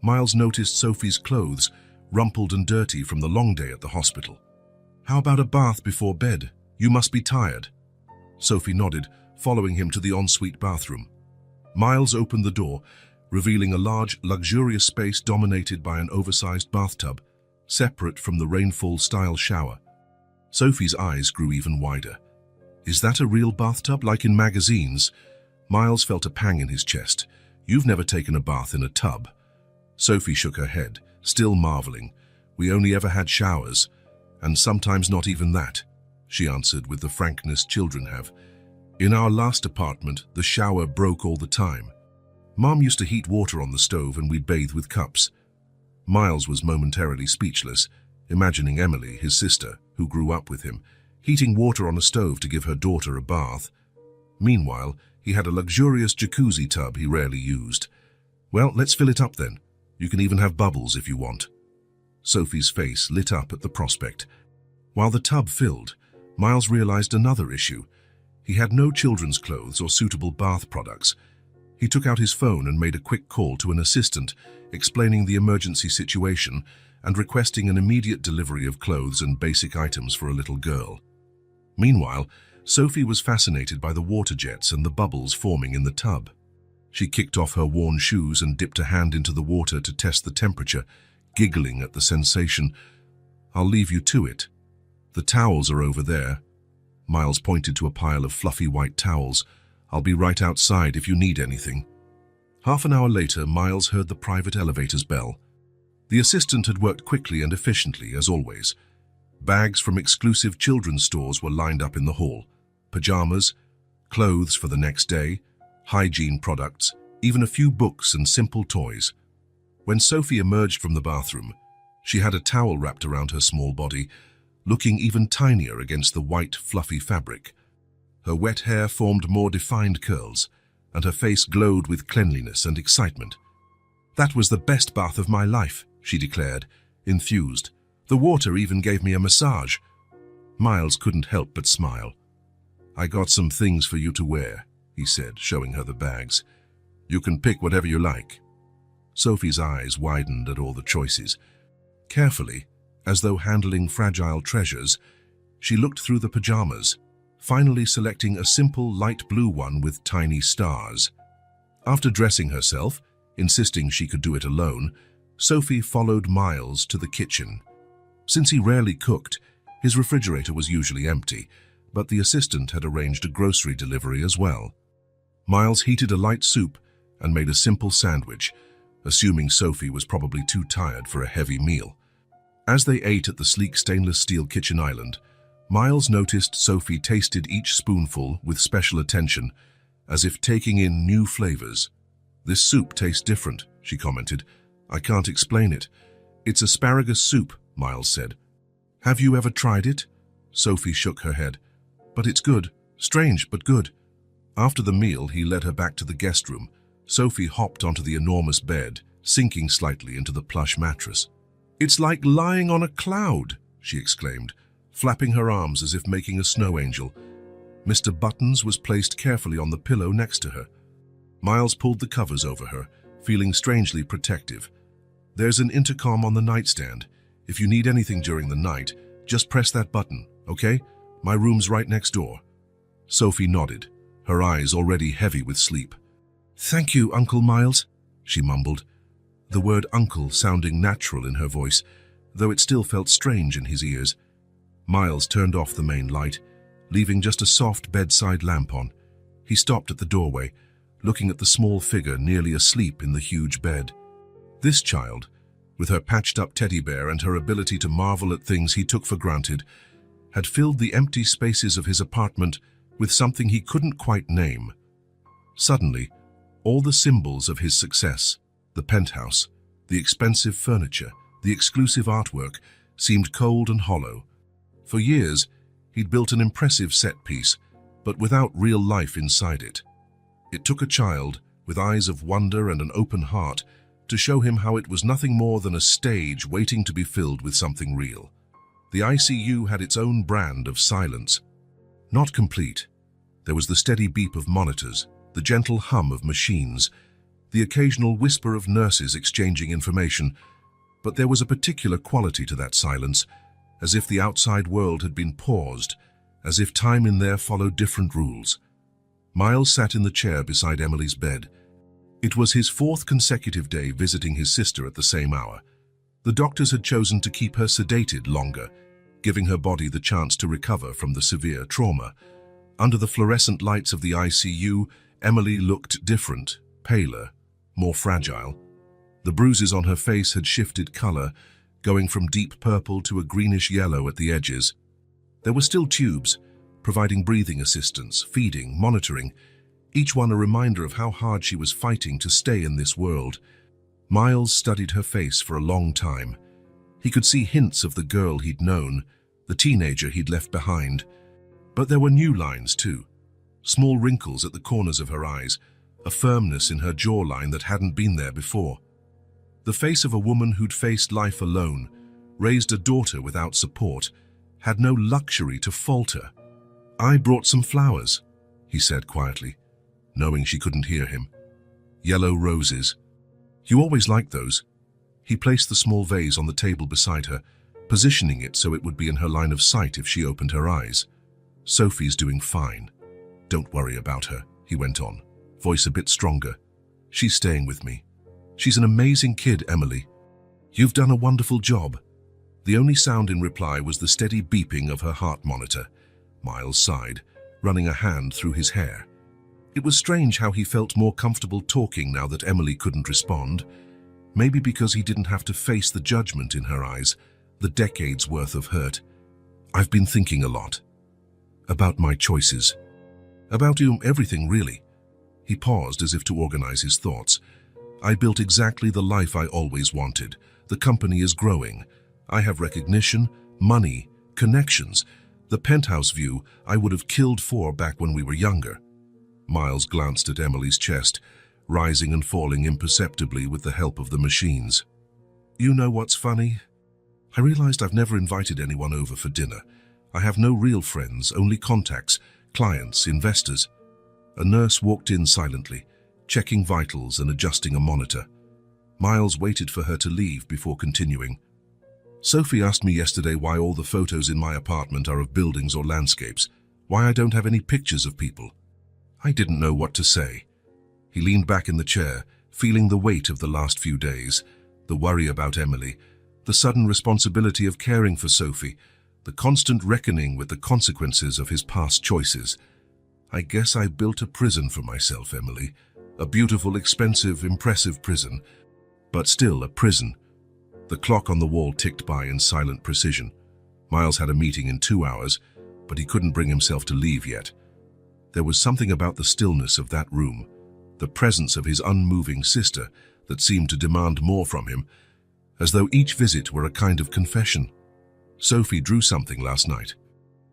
Miles noticed Sophie's clothes, rumpled and dirty from the long day at the hospital. "How about a bath before bed? You must be tired." Sophie nodded, following him to the ensuite bathroom. Miles opened the door, revealing a large, luxurious space dominated by an oversized bathtub, separate from the rainfall-style shower. Sophie's eyes grew even wider. "Is that a real bathtub, like in magazines?" Miles felt a pang in his chest. "You've never taken a bath in a tub." Sophie shook her head, still marveling. "We only ever had showers, and sometimes not even that," she answered with the frankness children have. "In our last apartment, the shower broke all the time. Mom used to heat water on the stove and we'd bathe with cups." Miles was momentarily speechless, imagining Emily, his sister, who grew up with him, heating water on a stove to give her daughter a bath. Meanwhile, he had a luxurious jacuzzi tub he rarely used. "Well, let's fill it up then. You can even have bubbles if you want." Sophie's face lit up at the prospect. While the tub filled, Miles realized another issue. He had no children's clothes or suitable bath products. He took out his phone and made a quick call to an assistant, explaining the emergency situation and requesting an immediate delivery of clothes and basic items for a little girl. Meanwhile, Sophie was fascinated by the water jets and the bubbles forming in the tub. She kicked off her worn shoes and dipped a hand into the water to test the temperature, giggling at the sensation. "I'll leave you to it. The towels are over there." Miles pointed to a pile of fluffy white towels. "I'll be right outside if you need anything." Half an hour later, Miles heard the private elevator's bell. The assistant had worked quickly and efficiently, as always. Bags from exclusive children's stores were lined up in the hall. Pajamas, clothes for the next day, hygiene products, even a few books and simple toys. When Sophie emerged from the bathroom, she had a towel wrapped around her small body, looking even tinier against the white, fluffy fabric. Her wet hair formed more defined curls, and her face glowed with cleanliness and excitement. "That was the best bath of my life," she declared, enthused. "The water even gave me a massage." Miles couldn't help but smile. "I got some things for you to wear," he said, showing her the bags. "You can pick whatever you like." Sophie's eyes widened at all the choices. Carefully, as though handling fragile treasures, she looked through the pajamas, finally selecting a simple light blue one with tiny stars. After dressing herself, insisting she could do it alone, Sophie followed Miles to the kitchen. Since he rarely cooked, his refrigerator was usually empty, but the assistant had arranged a grocery delivery as well. Miles heated a light soup and made a simple sandwich, assuming Sophie was probably too tired for a heavy meal. As they ate at the sleek stainless steel kitchen island, Miles noticed Sophie tasted each spoonful with special attention, as if taking in new flavors. "This soup tastes different," she commented. "I can't explain it." "It's asparagus soup," Miles said. "Have you ever tried it?" Sophie shook her head. "But it's good. Strange, but good." After the meal, he led her back to the guest room. Sophie hopped onto the enormous bed, sinking slightly into the plush mattress. "It's like lying on a cloud," she exclaimed, flapping her arms as if making a snow angel. Mr. Buttons was placed carefully on the pillow next to her. Miles pulled the covers over her, feeling strangely protective. "There's an intercom on the nightstand. If you need anything during the night, just press that button, okay? My room's right next door." Sophie nodded, her eyes already heavy with sleep. "Thank you, Uncle Miles," she mumbled, the word uncle sounding natural in her voice, though it still felt strange in his ears. Miles turned off the main light, leaving just a soft bedside lamp on. He stopped at the doorway, looking at the small figure nearly asleep in the huge bed. This child, with her patched-up teddy bear and her ability to marvel at things he took for granted, had filled the empty spaces of his apartment with something he couldn't quite name. Suddenly, all the symbols of his success, the penthouse, the expensive furniture, the exclusive artwork, seemed cold and hollow. For years, he'd built an impressive set piece, but without real life inside it. It took a child, with eyes of wonder and an open heart, to show him how it was nothing more than a stage waiting to be filled with something real. The ICU had its own brand of silence. Not complete. There was the steady beep of monitors, the gentle hum of machines, the occasional whisper of nurses exchanging information, but there was a particular quality to that silence, as if the outside world had been paused, as if time in there followed different rules. Miles sat in the chair beside Emily's bed. It was his fourth consecutive day visiting his sister at the same hour. The doctors had chosen to keep her sedated longer, giving her body the chance to recover from the severe trauma. Under the fluorescent lights of the ICU, Emily looked different, paler, more fragile. The bruises on her face had shifted color, going from deep purple to a greenish yellow at the edges. There were still tubes, providing breathing assistance, feeding, monitoring, each one a reminder of how hard she was fighting to stay in this world. Miles studied her face for a long time. He could see hints of the girl he'd known, the teenager he'd left behind. But there were new lines too. Small wrinkles at the corners of her eyes, a firmness in her jawline that hadn't been there before. The face of a woman who'd faced life alone, raised a daughter without support, had no luxury to falter. "I brought some flowers," he said quietly, knowing she couldn't hear him. "Yellow roses. You always liked those." He placed the small vase on the table beside her, positioning it so it would be in her line of sight if she opened her eyes. "Sophie's doing fine. Don't worry about her," he went on, voice a bit stronger. "She's staying with me. She's an amazing kid, Emily. You've done a wonderful job." The only sound in reply was the steady beeping of her heart monitor. Miles sighed, running a hand through his hair. It was strange how he felt more comfortable talking now that Emily couldn't respond. Maybe because he didn't have to face the judgment in her eyes, the decades worth of hurt. "I've been thinking a lot. About my choices. About everything, really." He paused as if to organize his thoughts. "I built exactly the life I always wanted. The company is growing. I have recognition, money, connections. The penthouse view I would have killed for back when we were younger." Miles glanced at Emily's chest, rising and falling imperceptibly with the help of the machines. "You know what's funny? I realized I've never invited anyone over for dinner. I have no real friends, only contacts, clients, investors." A nurse walked in silently, checking vitals and adjusting a monitor. Miles waited for her to leave before continuing. "Sophie asked me yesterday why all the photos in my apartment are of buildings or landscapes, why I don't have any pictures of people." I didn't know what to say. He leaned back in the chair, feeling the weight of the last few days, the worry about Emily, the sudden responsibility of caring for Sophie, the constant reckoning with the consequences of his past choices. "I guess I built a prison for myself, Emily. A beautiful, expensive, impressive prison, but still a prison." The clock on the wall ticked by in silent precision. Miles had a meeting in 2 hours, but he couldn't bring himself to leave yet. There was something about the stillness of that room, the presence of his unmoving sister, that seemed to demand more from him, as though each visit were a kind of confession. "Sophie drew something last night.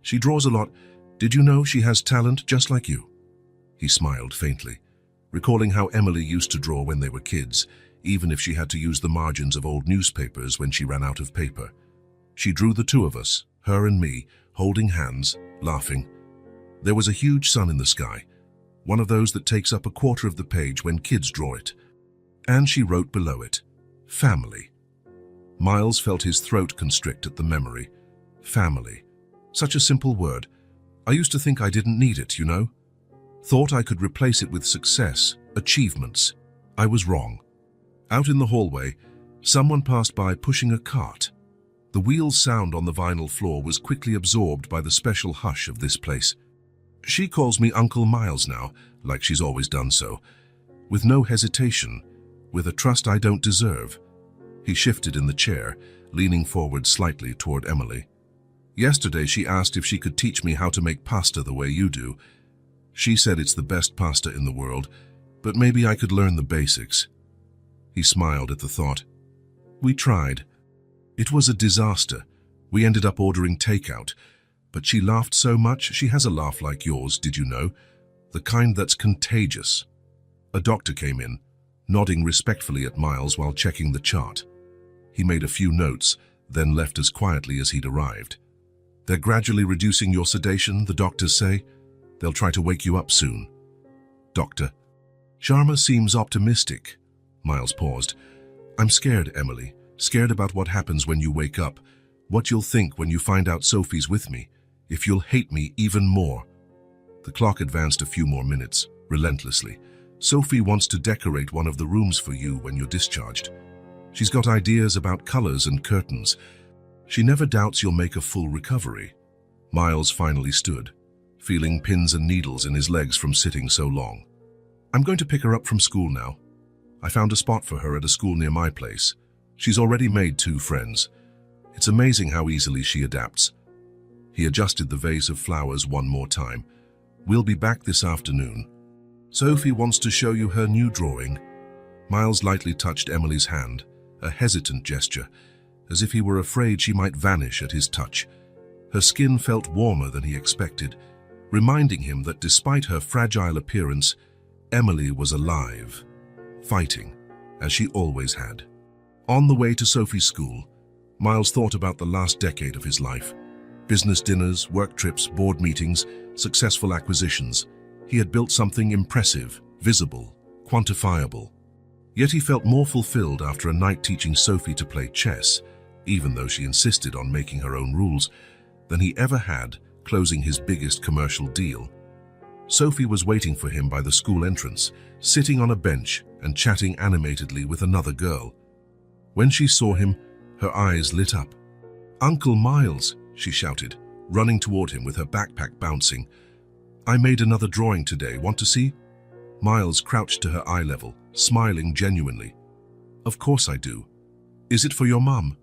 She draws a lot. Did you know she has talent just like you?" He smiled faintly, recalling how Emily used to draw when they were kids, even if she had to use the margins of old newspapers when she ran out of paper. She drew the two of us, her and me, holding hands, laughing. There was a huge sun in the sky, one of those that takes up a quarter of the page when kids draw it. And she wrote below it, "Family." Miles felt his throat constrict at the memory. Family. Such a simple word. I used to think I didn't need it, you know? Thought I could replace it with success, achievements. I was wrong. Out in the hallway, someone passed by pushing a cart. The wheel's sound on the vinyl floor was quickly absorbed by the special hush of this place. She calls me Uncle Miles now, like she's always done so, with no hesitation, with a trust I don't deserve. He shifted in the chair, leaning forward slightly toward Emily. "Yesterday she asked if she could teach me how to make pasta the way you do. She said it's the best pasta in the world, but maybe I could learn the basics." He smiled at the thought. "We tried. It was a disaster. We ended up ordering takeout. But she laughed so much, she has a laugh like yours, did you know? The kind that's contagious." A doctor came in, nodding respectfully at Miles while checking the chart. He made a few notes, then left as quietly as he'd arrived. "They're gradually reducing your sedation, the doctors say. They'll try to wake you up soon." "Doctor." "Sharma seems optimistic." Miles paused. "I'm scared, Emily. Scared about what happens when you wake up. What you'll think when you find out Sophie's with me. If you'll hate me even more." The clock advanced a few more minutes, relentlessly. Sophie wants to decorate one of the rooms for you when you're discharged. She's got ideas about colors and curtains. She never doubts you'll make a full recovery. Miles finally stood, feeling pins and needles in his legs from sitting so long. I'm going to pick her up from school now. I found a spot for her at a school near my place. She's already made 2 friends. It's amazing how easily she adapts. He adjusted the vase of flowers one more time. We'll be back this afternoon. Sophie wants to show you her new drawing. Miles lightly touched Emily's hand, a hesitant gesture, as if he were afraid she might vanish at his touch. Her skin felt warmer than he expected, reminding him that despite her fragile appearance, Emily was alive, fighting, as she always had. On the way to Sophie's school, Miles thought about the last decade of his life. Business dinners, work trips, board meetings, successful acquisitions. He had built something impressive, visible, quantifiable. Yet he felt more fulfilled after a night teaching Sophie to play chess, even though she insisted on making her own rules, than he ever had closing his biggest commercial deal. Sophie was waiting for him by the school entrance, sitting on a bench and chatting animatedly with another girl. When she saw him, her eyes lit up. "Uncle Miles," she shouted, running toward him with her backpack bouncing. "I made another drawing today. Want to see?" Miles crouched to her eye level, smiling genuinely. "Of course I do. Is it for your mum?"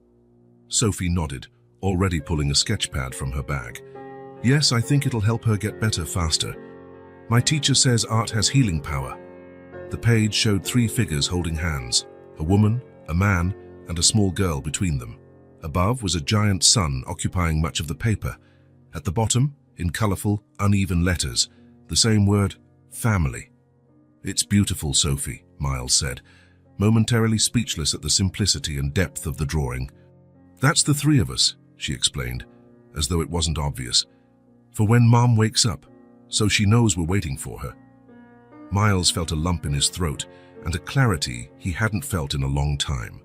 Sophie nodded, already pulling a sketchpad from her bag. "Yes, I think it'll help her get better faster. My teacher says art has healing power." The page showed 3 figures holding hands, a woman, a man, and a small girl between them. Above was a giant sun occupying much of the paper. At the bottom, in colorful, uneven letters, the same word, family. "It's beautiful, Sophie," Miles said, momentarily speechless at the simplicity and depth of the drawing. "That's the 3 of us," she explained, as though it wasn't obvious. "For when Mom wakes up, so she knows we're waiting for her." Miles felt a lump in his throat and a clarity he hadn't felt in a long time.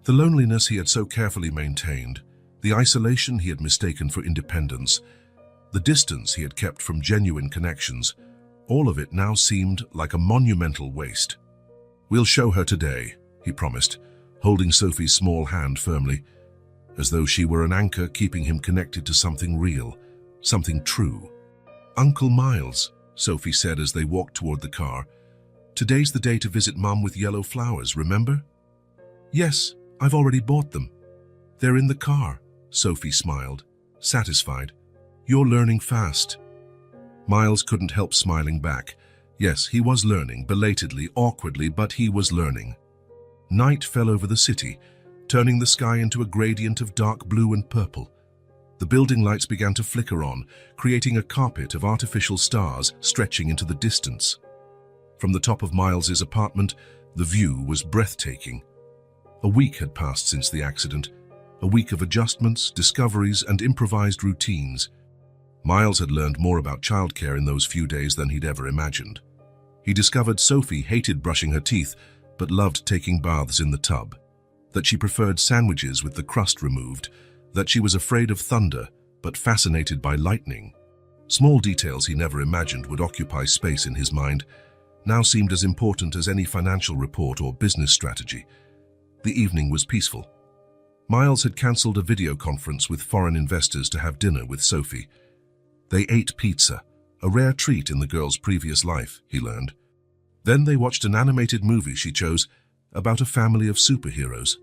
The loneliness he had so carefully maintained, the isolation he had mistaken for independence, the distance he had kept from genuine connections, all of it now seemed like a monumental waste. "We'll show her today," he promised, holding Sophie's small hand firmly, as though she were an anchor keeping him connected to something real, something true. "Uncle Miles," Sophie said as they walked toward the car, "today's the day to visit Mum with yellow flowers, remember?" "Yes, I've already bought them." "They're in the car," Sophie smiled, satisfied. "You're learning fast." Miles couldn't help smiling back. Yes, he was learning, belatedly, awkwardly, but he was learning. Night fell over the city, turning the sky into a gradient of dark blue and purple. The building lights began to flicker on, creating a carpet of artificial stars stretching into the distance. From the top of Miles's apartment, the view was breathtaking. A week had passed since the accident, a week of adjustments, discoveries, and improvised routines. Miles had learned more about childcare in those few days than he'd ever imagined. He discovered Sophie hated brushing her teeth, but loved taking baths in the tub, that she preferred sandwiches with the crust removed, that she was afraid of thunder, but fascinated by lightning. Small details he never imagined would occupy space in his mind now seemed as important as any financial report or business strategy. The evening was peaceful. Miles had cancelled a video conference with foreign investors to have dinner with Sophie. They ate pizza, a rare treat in the girl's previous life, he learned. Then they watched an animated movie she chose about a family of superheroes.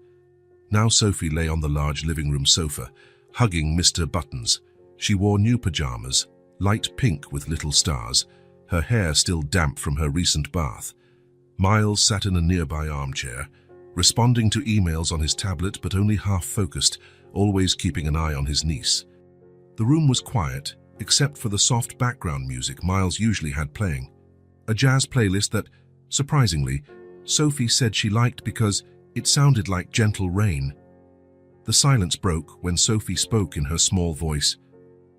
Now Sophie lay on the large living room sofa, hugging Mr. Buttons. She wore new pajamas, light pink with little stars, her hair still damp from her recent bath. Miles sat in a nearby armchair, responding to emails on his tablet but only half-focused, always keeping an eye on his niece. The room was quiet, except for the soft background music Miles usually had playing. A jazz playlist that, surprisingly, Sophie said she liked because it sounded like gentle rain. The silence broke when Sophie spoke in her small voice.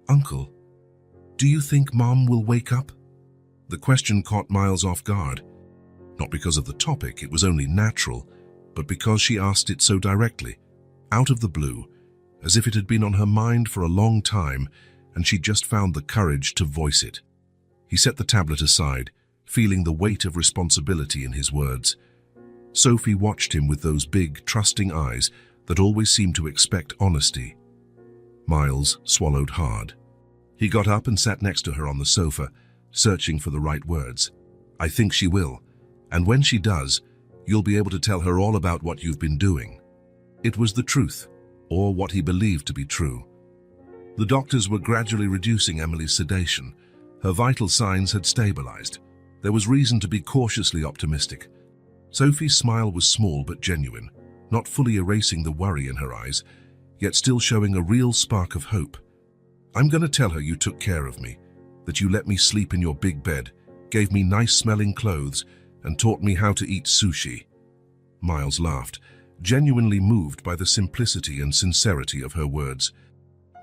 "Uncle, do you think Mom will wake up?" The question caught Miles off guard. Not because of the topic, it was only natural, but because she asked it so directly, out of the blue, as if it had been on her mind for a long time and she'd just found the courage to voice it. He set the tablet aside, feeling the weight of responsibility in his words. Sophie watched him with those big, trusting eyes that always seemed to expect honesty. Miles swallowed hard. He got up and sat next to her on the sofa, searching for the right words. "I think she will, and when she does, you'll be able to tell her all about what you've been doing." It was the truth, or what he believed to be true. The doctors were gradually reducing Emily's sedation. Her vital signs had stabilized. There was reason to be cautiously optimistic. Sophie's smile was small but genuine, not fully erasing the worry in her eyes, yet still showing a real spark of hope. "I'm going to tell her you took care of me, that you let me sleep in your big bed, gave me nice-smelling clothes, and taught me how to eat sushi." Miles laughed, genuinely moved by the simplicity and sincerity of her words.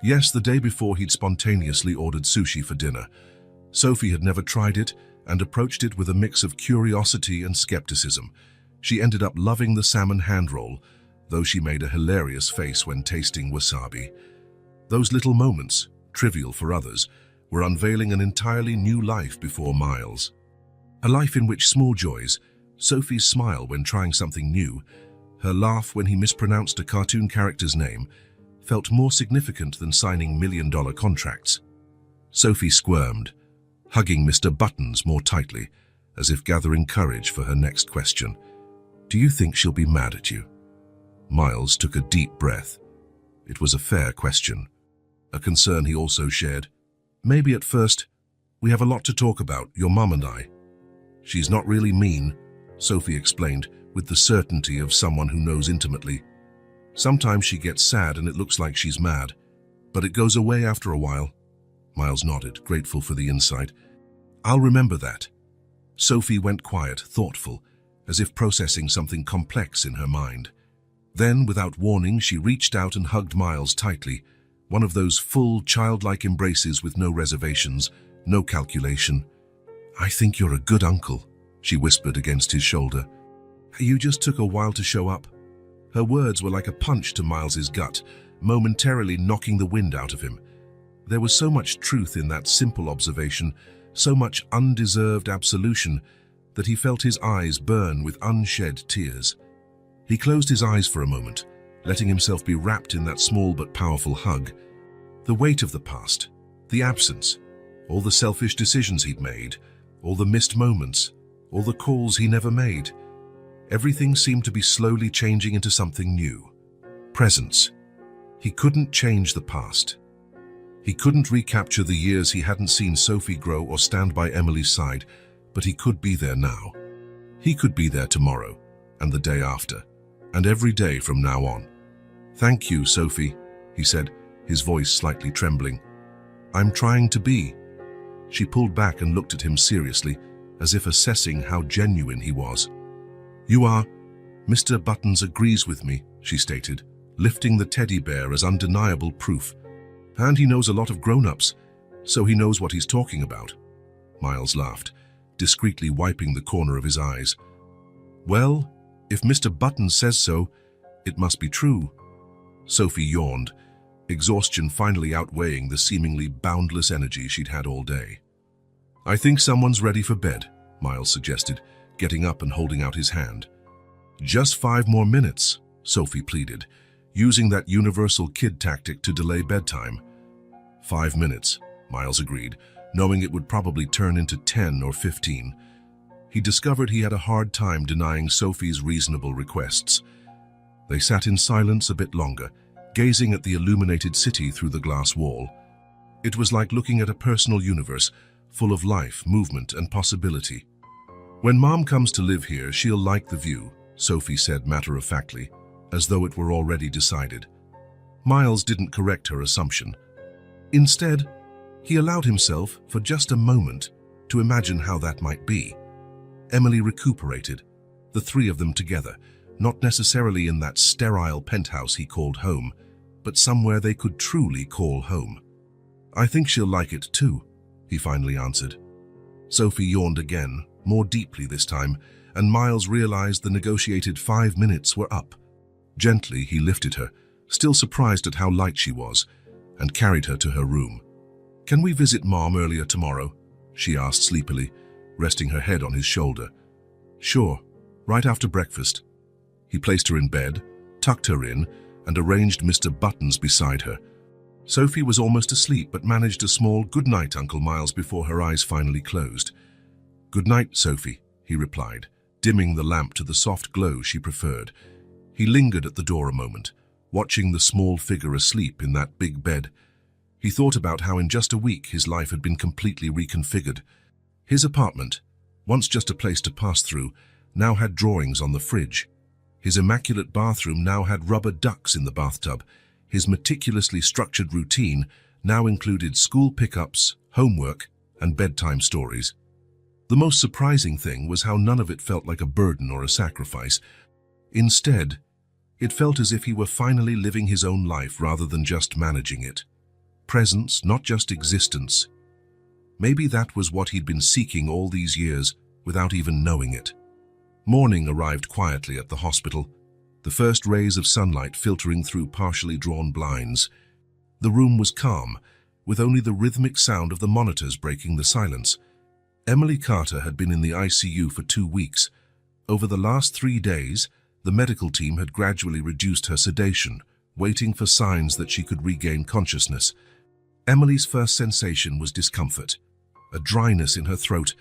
Yes, the day before he'd spontaneously ordered sushi for dinner. Sophie had never tried it and approached it with a mix of curiosity and skepticism. She ended up loving the salmon hand roll, though she made a hilarious face when tasting wasabi. Those little moments, trivial for others, were unveiling an entirely new life before Miles. A life in which small joys, Sophie's smile when trying something new, her laugh when he mispronounced a cartoon character's name, felt more significant than signing million-dollar contracts. Sophie squirmed, hugging Mr. Buttons more tightly, as if gathering courage for her next question. "Do you think she'll be mad at you?" Miles took a deep breath. It was a fair question, a concern he also shared. "Maybe at first. We have a lot to talk about, your mum and I." "She's not really mean," Sophie explained, with the certainty of someone who knows intimately. "Sometimes she gets sad and it looks like she's mad, but it goes away after a while." Miles nodded, grateful for the insight. "I'll remember that." Sophie went quiet, thoughtful, as if processing something complex in her mind. Then, without warning, she reached out and hugged Miles tightly, one of those full, childlike embraces with no reservations, no calculation. "I think you're a good uncle," she whispered against his shoulder. "You just took a while to show up." Her words were like a punch to Miles's gut, momentarily knocking the wind out of him. There was so much truth in that simple observation, so much undeserved absolution, that he felt his eyes burn with unshed tears. He closed his eyes for a moment, letting himself be wrapped in that small but powerful hug. The weight of the past, the absence, all the selfish decisions he'd made, all the missed moments, all the calls he never made. Everything seemed to be slowly changing into something new. Presence. He couldn't change the past. He couldn't recapture the years he hadn't seen Sophie grow or stand by Emily's side, but he could be there now. He could be there tomorrow, and the day after, and every day from now on. "Thank you, Sophie," he said, his voice slightly trembling. "I'm trying to be." She pulled back and looked at him seriously, as if assessing how genuine he was. "You are. Mr. Buttons agrees with me," she stated, lifting the teddy bear as undeniable proof. "And he knows a lot of grown-ups, so he knows what he's talking about." Miles laughed, discreetly wiping the corner of his eyes. "Well, if Mr. Buttons says so, it must be true." Sophie yawned, exhaustion finally outweighing the seemingly boundless energy she'd had all day. "I think someone's ready for bed," Miles suggested, getting up and holding out his hand. "Just 5 more minutes," Sophie pleaded, using that universal kid tactic to delay bedtime. 5 minutes, Miles agreed, knowing it would probably turn into 10 or 15. He discovered he had a hard time denying Sophie's reasonable requests. They sat in silence a bit longer, gazing at the illuminated city through the glass wall. It was like looking at a personal universe, full of life, movement, and possibility. "When Mom comes to live here, she'll like the view," Sophie said matter-of-factly, as though it were already decided. Miles didn't correct her assumption. Instead, he allowed himself, for just a moment, to imagine how that might be. Emily recuperated, the 3 of them together, not necessarily in that sterile penthouse he called home, but somewhere they could truly call home. "I think she'll like it too," he finally answered. Sophie yawned again, more deeply this time, and Miles realized the negotiated 5 minutes were up. Gently, he lifted her, still surprised at how light she was, and carried her to her room. "Can we visit Mom earlier tomorrow?" she asked sleepily, resting her head on his shoulder. Sure, right after breakfast. He placed her in bed, tucked her in, and arranged Mr. Buttons beside her. Sophie was almost asleep but managed a small "Good night, Uncle Miles" before her eyes finally closed. "Good night, Sophie," he replied, dimming the lamp to the soft glow she preferred. He lingered at the door a moment, watching the small figure asleep in that big bed. He thought about how in just a week his life had been completely reconfigured. His apartment, once just a place to pass through, now had drawings on the fridge. His immaculate bathroom now had rubber ducks in the bathtub. His meticulously structured routine now included school pickups, homework, and bedtime stories. The most surprising thing was how none of it felt like a burden or a sacrifice. Instead, it felt as if he were finally living his own life rather than just managing it. Presence, not just existence. Maybe that was what he'd been seeking all these years without even knowing it. Morning arrived quietly at the hospital, the first rays of sunlight filtering through partially drawn blinds. The room was calm, with only the rhythmic sound of the monitors breaking the silence. Emily Carter had been in the ICU for 2 weeks. Over the last 3 days, the medical team had gradually reduced her sedation, waiting for signs that she could regain consciousness. Emily's first sensation was discomfort, a dryness in her throat,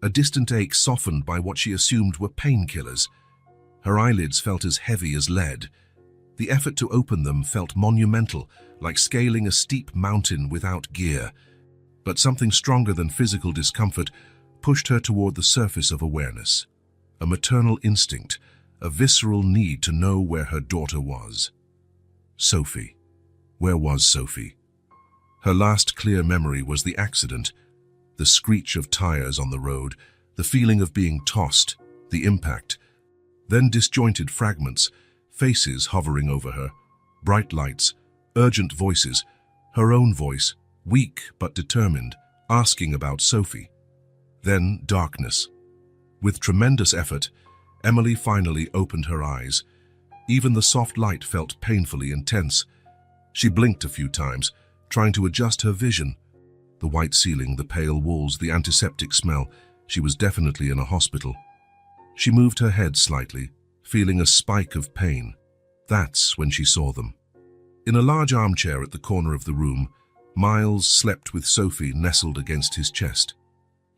a distant ache softened by what she assumed were painkillers. Her eyelids felt as heavy as lead. The effort to open them felt monumental, like scaling a steep mountain without gear. But something stronger than physical discomfort pushed her toward the surface of awareness. A maternal instinct, a visceral need to know where her daughter was. Sophie. Where was Sophie? Her last clear memory was the accident, the screech of tires on the road, the feeling of being tossed, the impact. Then disjointed fragments, faces hovering over her, bright lights, urgent voices, her own voice, weak but determined, asking about Sophie. Then darkness. With tremendous effort, Emily finally opened her eyes. Even the soft light felt painfully intense. She blinked a few times, trying to adjust her vision. The white ceiling, the pale walls, the antiseptic smell. She was definitely in a hospital. She moved her head slightly, feeling a spike of pain. That's when she saw them. In a large armchair at the corner of the room, Miles slept with Sophie nestled against his chest.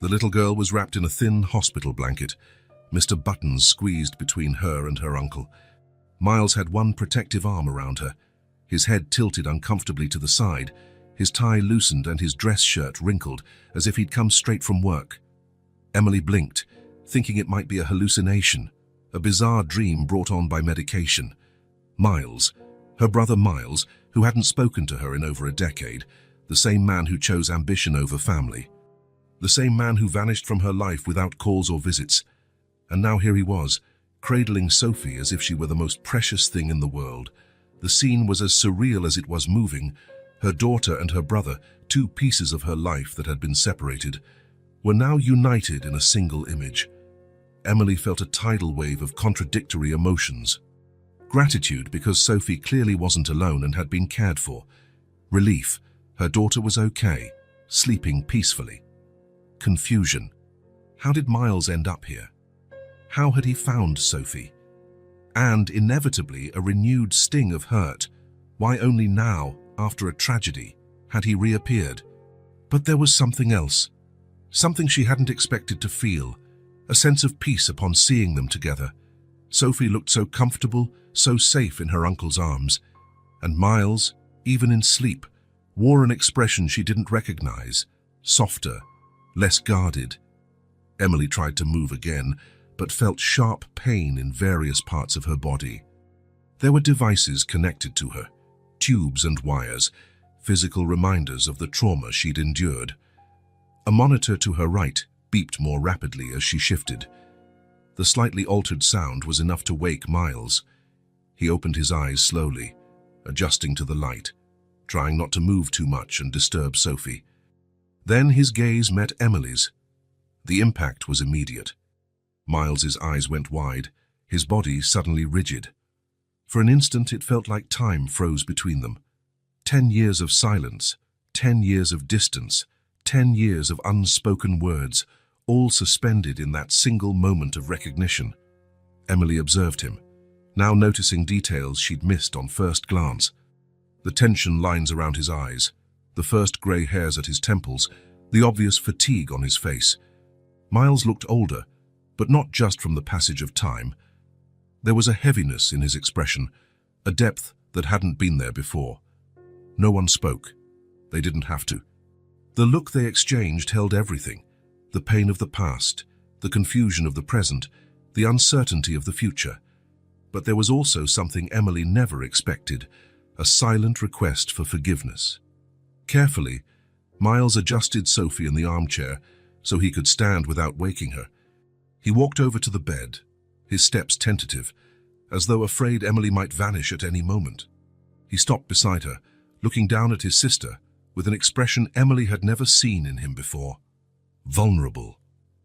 The little girl was wrapped in a thin hospital blanket, Mr. Buttons squeezed between her and her uncle. Miles had one protective arm around her, his head tilted uncomfortably to the side, his tie loosened and his dress shirt wrinkled, as if he'd come straight from work. Emily blinked, thinking it might be a hallucination, a bizarre dream brought on by medication. Miles, her brother Miles, who hadn't spoken to her in over a decade, the same man who chose ambition over family, the same man who vanished from her life without calls or visits. And now here he was, cradling Sophie as if she were the most precious thing in the world. The scene was as surreal as it was moving. Her daughter and her brother, 2 pieces of her life that had been separated, were now united in a single image. Emily felt a tidal wave of contradictory emotions. Gratitude because Sophie clearly wasn't alone and had been cared for. Relief, her daughter was okay, sleeping peacefully. Confusion. How did Miles end up here? How had he found Sophie? And, inevitably, a renewed sting of hurt. Why only now, after a tragedy, had he reappeared? But there was something else. Something she hadn't expected to feel. A sense of peace upon seeing them together. Sophie looked so comfortable, so safe in her uncle's arms. And Miles, even in sleep, wore an expression she didn't recognize. Softer, less guarded. Emily tried to move again, but felt sharp pain in various parts of her body. There were devices connected to her, tubes and wires, physical reminders of the trauma she'd endured. A monitor to her right beeped more rapidly as she shifted. The slightly altered sound was enough to wake Miles. He opened his eyes slowly, adjusting to the light, trying not to move too much and disturb Sophie. Then his gaze met Emily's. The impact was immediate. Miles's eyes went wide, his body suddenly rigid. For an instant it felt like time froze between them. 10 years of silence, 10 years of distance, 10 years of unspoken words, all suspended in that single moment of recognition. Emily observed him, now noticing details she'd missed on first glance. The tension lines around his eyes, the first grey hairs at his temples, the obvious fatigue on his face. Miles looked older, but not just from the passage of time. There was a heaviness in his expression, a depth that hadn't been there before. No one spoke. They didn't have to. The look they exchanged held everything: the pain of the past, the confusion of the present, the uncertainty of the future. But there was also something Emily never expected, a silent request for forgiveness. Carefully, Miles adjusted Sophie in the armchair so he could stand without waking her. He walked over to the bed, his steps tentative, as though afraid Emily might vanish at any moment. He stopped beside her, looking down at his sister with an expression Emily had never seen in him before. Vulnerable,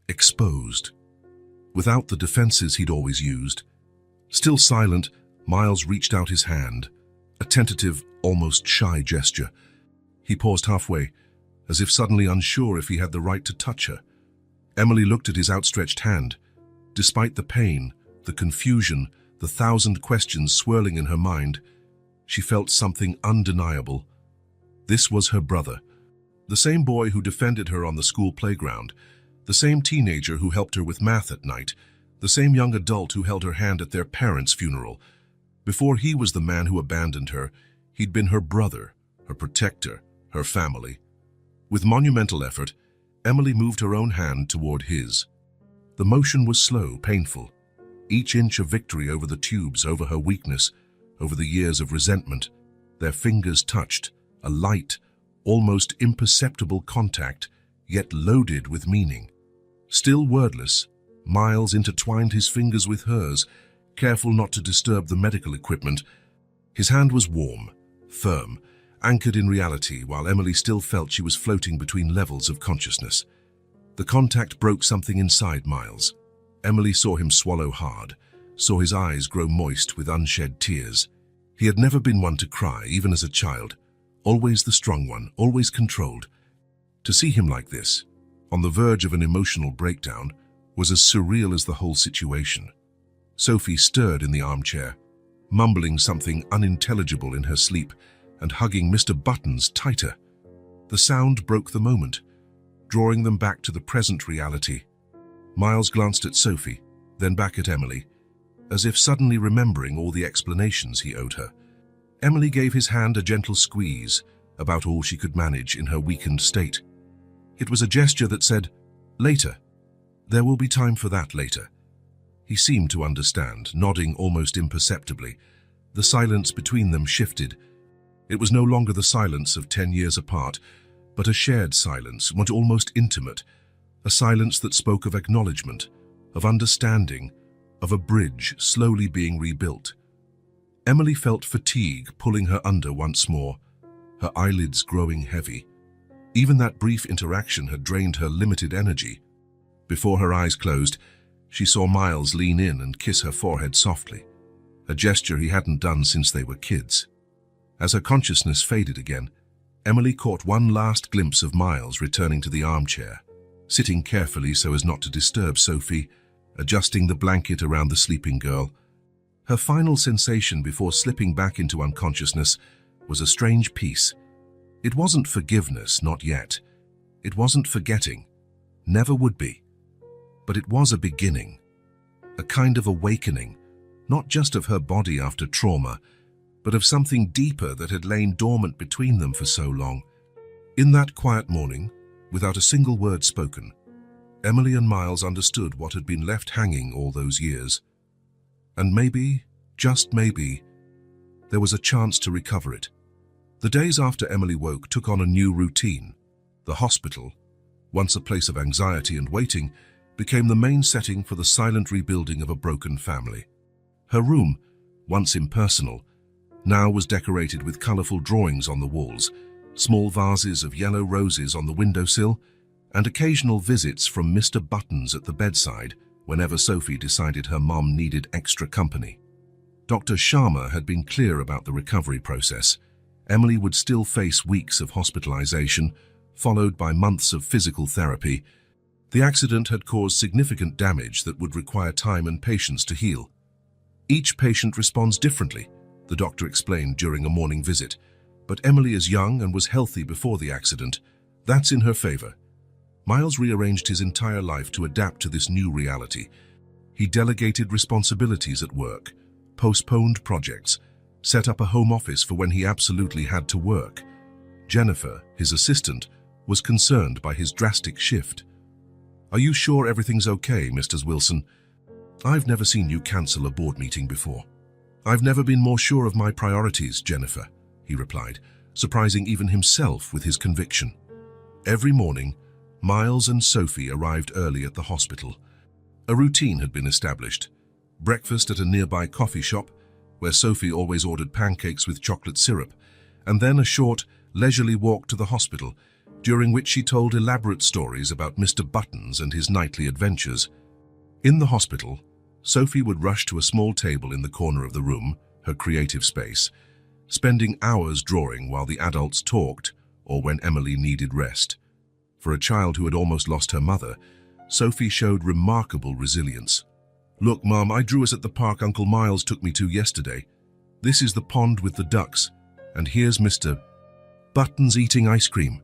exposed, without the defenses he'd always used. Still silent, Miles reached out his hand, a tentative, almost shy gesture. He paused halfway, as if suddenly unsure if he had the right to touch her. Emily looked at his outstretched hand. Despite the pain, the confusion, the thousand questions swirling in her mind, she felt something undeniable. This was her brother, the same boy who defended her on the school playground, the same teenager who helped her with math at night, the same young adult who held her hand at their parents' funeral. Before he was the man who abandoned her, he'd been her brother, her protector, her family. With monumental effort, Emily moved her own hand toward his. The motion was slow, painful. Each inch of victory over the tubes, over her weakness, over the years of resentment. Their fingers touched, a light, almost imperceptible contact, yet loaded with meaning. Still wordless, Miles intertwined his fingers with hers, careful not to disturb the medical equipment. His hand was warm, firm, anchored in reality, while Emily still felt she was floating between levels of consciousness. The contact broke something inside Miles. Emily saw him swallow hard, saw his eyes grow moist with unshed tears. He had never been one to cry, even as a child. Always the strong one, always controlled. To see him like this, on the verge of an emotional breakdown, was as surreal as the whole situation. Sophie stirred in the armchair, mumbling something unintelligible in her sleep and hugging Mr. Buttons tighter. The sound broke the moment, drawing them back to the present reality. Miles glanced at Sophie, then back at Emily, as if suddenly remembering all the explanations he owed her. Emily gave his hand a gentle squeeze, about all she could manage in her weakened state. It was a gesture that said, "Later. There will be time for that later." He seemed to understand, nodding almost imperceptibly. The silence between them shifted. It was no longer the silence of 10 years apart, but a shared silence, one almost intimate, a silence that spoke of acknowledgement, of understanding, of a bridge slowly being rebuilt. Emily felt fatigue pulling her under once more, her eyelids growing heavy. Even that brief interaction had drained her limited energy. Before her eyes closed, she saw Miles lean in and kiss her forehead softly, a gesture he hadn't done since they were kids. As her consciousness faded again, Emily caught one last glimpse of Miles returning to the armchair, sitting carefully so as not to disturb Sophie, adjusting the blanket around the sleeping girl. Her final sensation before slipping back into unconsciousness was a strange peace. It wasn't forgiveness, not yet. It wasn't forgetting. Never would be. But it was a beginning, a kind of awakening, not just of her body after trauma, but of something deeper that had lain dormant between them for so long. In that quiet morning, without a single word spoken, Emily and Miles understood what had been left hanging all those years. And maybe, just maybe, there was a chance to recover it. The days after Emily woke took on a new routine. The hospital, once a place of anxiety and waiting, became the main setting for the silent rebuilding of a broken family. Her room, once impersonal, now was decorated with colorful drawings on the walls, small vases of yellow roses on the windowsill, and occasional visits from Mr. Buttons at the bedside whenever Sophie decided her mom needed extra company. Dr. Sharma had been clear about the recovery process. Emily would still face weeks of hospitalization, followed by months of physical therapy. The accident had caused significant damage that would require time and patience to heal. Each patient responds differently, the doctor explained during a morning visit. But Emily is young and was healthy before the accident. That's in her favor. Miles rearranged his entire life to adapt to this new reality. He delegated responsibilities at work, postponed projects, set up a home office for when he absolutely had to work. Jennifer, his assistant, was concerned by his drastic shift. "Are you sure everything's okay, Mr. Wilson? I've never seen you cancel a board meeting before." "I've never been more sure of my priorities, Jennifer," he replied, surprising even himself with his conviction. Every morning, Miles and Sophie arrived early at the hospital. A routine had been established. Breakfast at a nearby coffee shop, where Sophie always ordered pancakes with chocolate syrup, and then a short, leisurely walk to the hospital, during which she told elaborate stories about Mr. Buttons and his nightly adventures. In the hospital, Sophie would rush to a small table in the corner of the room, her creative space, spending hours drawing while the adults talked or when Emily needed rest. For a child who had almost lost her mother, Sophie showed remarkable resilience. "Look, Mom, I drew us at the park Uncle Miles took me to yesterday. This is the pond with the ducks, and here's Mr. Buttons eating ice cream."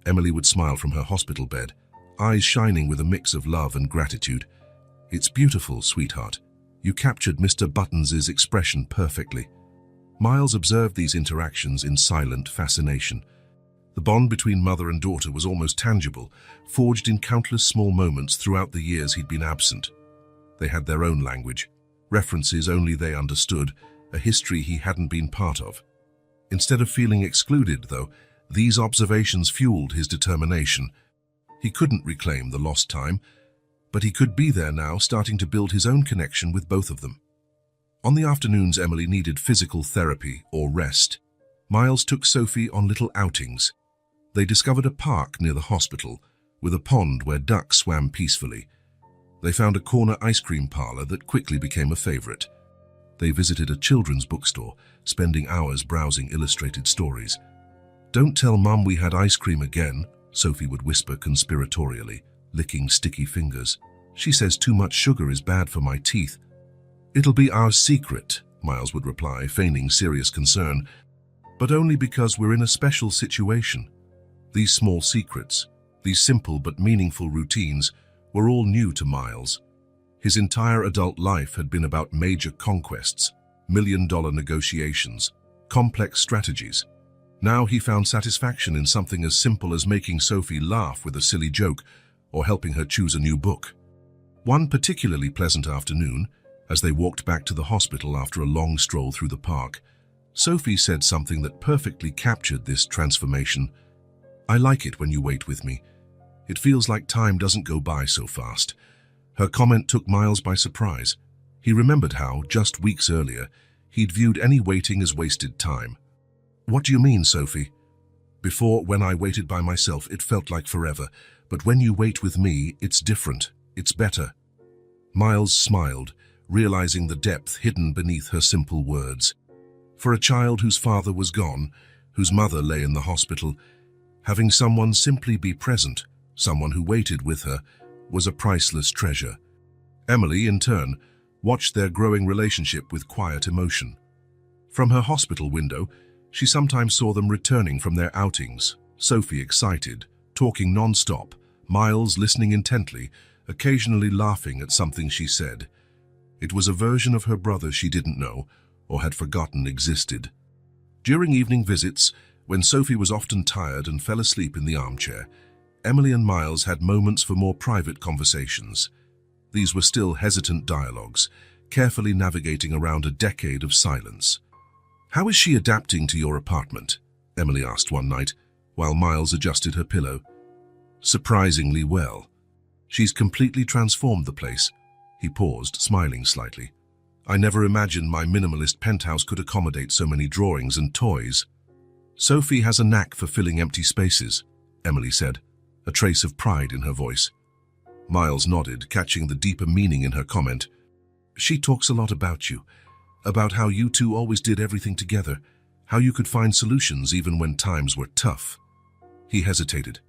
Emily would smile from her hospital bed, eyes shining with a mix of love and gratitude. "It's beautiful, sweetheart. You captured Mr. Buttons's expression perfectly." Miles observed these interactions in silent fascination. The bond between mother and daughter was almost tangible, forged in countless small moments throughout the years he'd been absent. They had their own language, references only they understood, a history he hadn't been part of. Instead of feeling excluded, though, these observations fueled his determination. He couldn't reclaim the lost time, but he could be there now, starting to build his own connection with both of them. On the afternoons Emily needed physical therapy or rest, Miles took Sophie on little outings. They discovered a park near the hospital, with a pond where ducks swam peacefully. They found a corner ice cream parlor that quickly became a favorite. They visited a children's bookstore, spending hours browsing illustrated stories. "Don't tell Mum we had ice cream again," Sophie would whisper conspiratorially, licking sticky fingers. "She says too much sugar is bad for my teeth." "It'll be our secret," Miles would reply, feigning serious concern. "But only because we're in a special situation." These small secrets, these simple but meaningful routines, were all new to Miles. His entire adult life had been about major conquests, million-dollar negotiations, complex strategies. Now he found satisfaction in something as simple as making Sophie laugh with a silly joke or helping her choose a new book. One particularly pleasant afternoon, as they walked back to the hospital after a long stroll through the park, Sophie said something that perfectly captured this transformation. "I like it when you wait with me. It feels like time doesn't go by so fast." Her comment took Miles by surprise. He remembered how, just weeks earlier, he'd viewed any waiting as wasted time. "What do you mean, Sophie?" "Before, when I waited by myself, it felt like forever. But when you wait with me, it's different. It's better." Miles smiled, realizing the depth hidden beneath her simple words. For a child whose father was gone, whose mother lay in the hospital, having someone simply be present, someone who waited with her, was a priceless treasure. Emily, in turn, watched their growing relationship with quiet emotion. From her hospital window, she sometimes saw them returning from their outings, Sophie excited, talking non-stop, Miles listening intently, occasionally laughing at something she said. It was a version of her brother she didn't know or had forgotten existed. During evening visits, when Sophie was often tired and fell asleep in the armchair, Emily and Miles had moments for more private conversations. These were still hesitant dialogues, carefully navigating around a decade of silence. "How is she adapting to your apartment?" Emily asked one night, while Miles adjusted her pillow. "Surprisingly well. She's completely transformed the place." He paused, smiling slightly. "I never imagined my minimalist penthouse could accommodate so many drawings and toys." "Sophie has a knack for filling empty spaces," Emily said, a trace of pride in her voice. Miles nodded, catching the deeper meaning in her comment. "She talks a lot about you, about how you two always did everything together, how you could find solutions even when times were tough." He hesitated.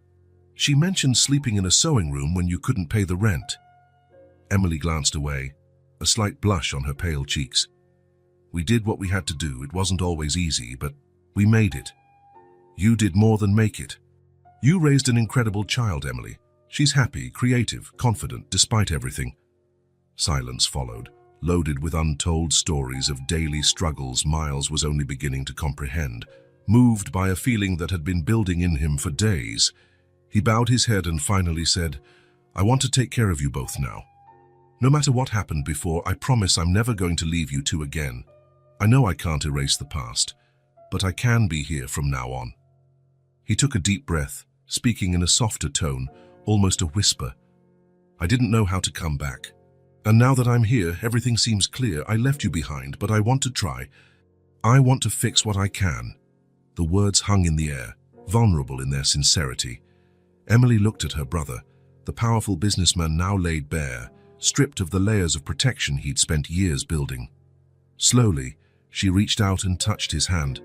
She mentioned sleeping in a sewing room when you couldn't pay the rent. Emily glanced away, a slight blush on her pale cheeks. We did what we had to do. It wasn't always easy, but we made it. You did more than make it. You raised an incredible child, Emily. She's happy, creative, confident, despite everything. Silence followed, loaded with untold stories of daily struggles Miles was only beginning to comprehend. Moved by a feeling that had been building in him for days, he bowed his head and finally said, I want to take care of you both now. No matter what happened before, I promise I'm never going to leave you two again. I know I can't erase the past, but I can be here from now on. He took a deep breath, speaking in a softer tone, almost a whisper. I didn't know how to come back. And now that I'm here, everything seems clear. I left you behind, but I want to try. I want to fix what I can. The words hung in the air, vulnerable in their sincerity. Emily looked at her brother, the powerful businessman now laid bare, stripped of the layers of protection he'd spent years building. Slowly, she reached out and touched his hand.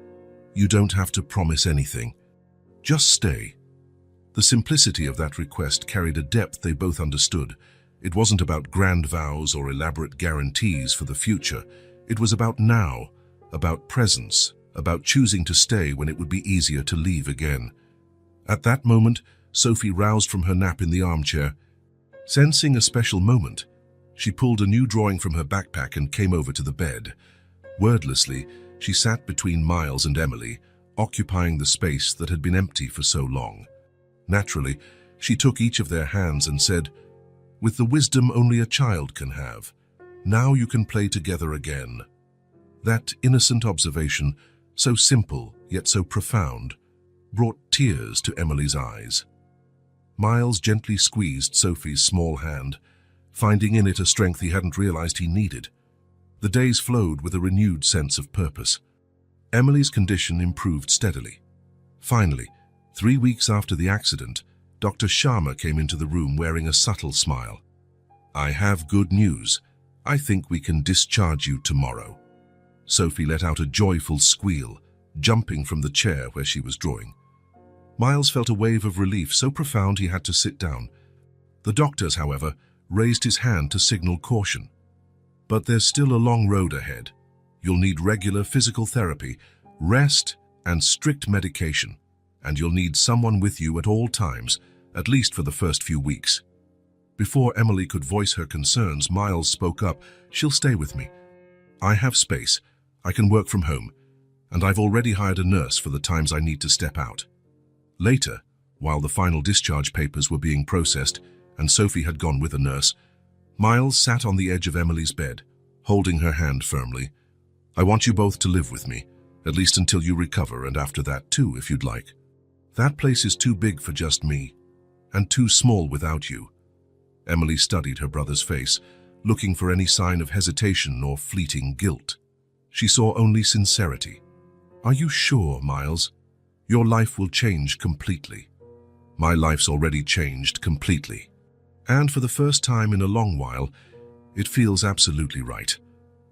You don't have to promise anything. Just stay. The simplicity of that request carried a depth they both understood. It wasn't about grand vows or elaborate guarantees for the future. It was about now, about presence, about choosing to stay when it would be easier to leave again. At that moment, Sophie roused from her nap in the armchair. Sensing a special moment, she pulled a new drawing from her backpack and came over to the bed. Wordlessly, she sat between Miles and Emily, occupying the space that had been empty for so long. Naturally, she took each of their hands and said, with the wisdom only a child can have, now you can play together again. That innocent observation, so simple yet so profound, brought tears to Emily's eyes. Miles gently squeezed Sophie's small hand, finding in it a strength he hadn't realized he needed. The days flowed with a renewed sense of purpose. Emily's condition improved steadily. Finally, 3 weeks after the accident, Dr. Sharma came into the room wearing a subtle smile. I have good news. I think we can discharge you tomorrow. Sophie let out a joyful squeal, jumping from the chair where she was drawing. Miles felt a wave of relief so profound he had to sit down. The doctors, however, raised his hand to signal caution. But there's still a long road ahead. You'll need regular physical therapy, rest, and strict medication. And you'll need someone with you at all times, at least for the first few weeks. Before Emily could voice her concerns, Miles spoke up. She'll stay with me. I have space. I can work from home. And I've already hired a nurse for the times I need to step out. Later, while the final discharge papers were being processed and Sophie had gone with a nurse, Miles sat on the edge of Emily's bed, holding her hand firmly. I want you both to live with me, at least until you recover, and after that too, if you'd like. That place is too big for just me, and too small without you. Emily studied her brother's face, looking for any sign of hesitation or fleeting guilt. She saw only sincerity. Are you sure, Miles? Your life will change completely. My life's already changed completely. And for the first time in a long while, it feels absolutely right.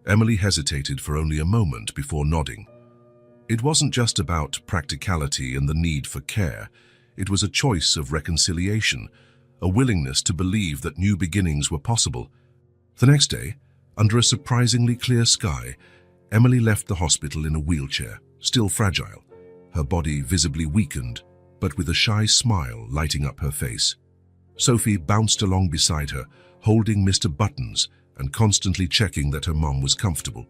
Emily hesitated for only a moment before nodding. It wasn't just about practicality and the need for care. It was a choice of reconciliation, a willingness to believe that new beginnings were possible. The next day, under a surprisingly clear sky, Emily left the hospital in a wheelchair, still fragile, her body visibly weakened, but with a shy smile lighting up her face. Sophie bounced along beside her, holding Mr. Buttons and constantly checking that her mum was comfortable.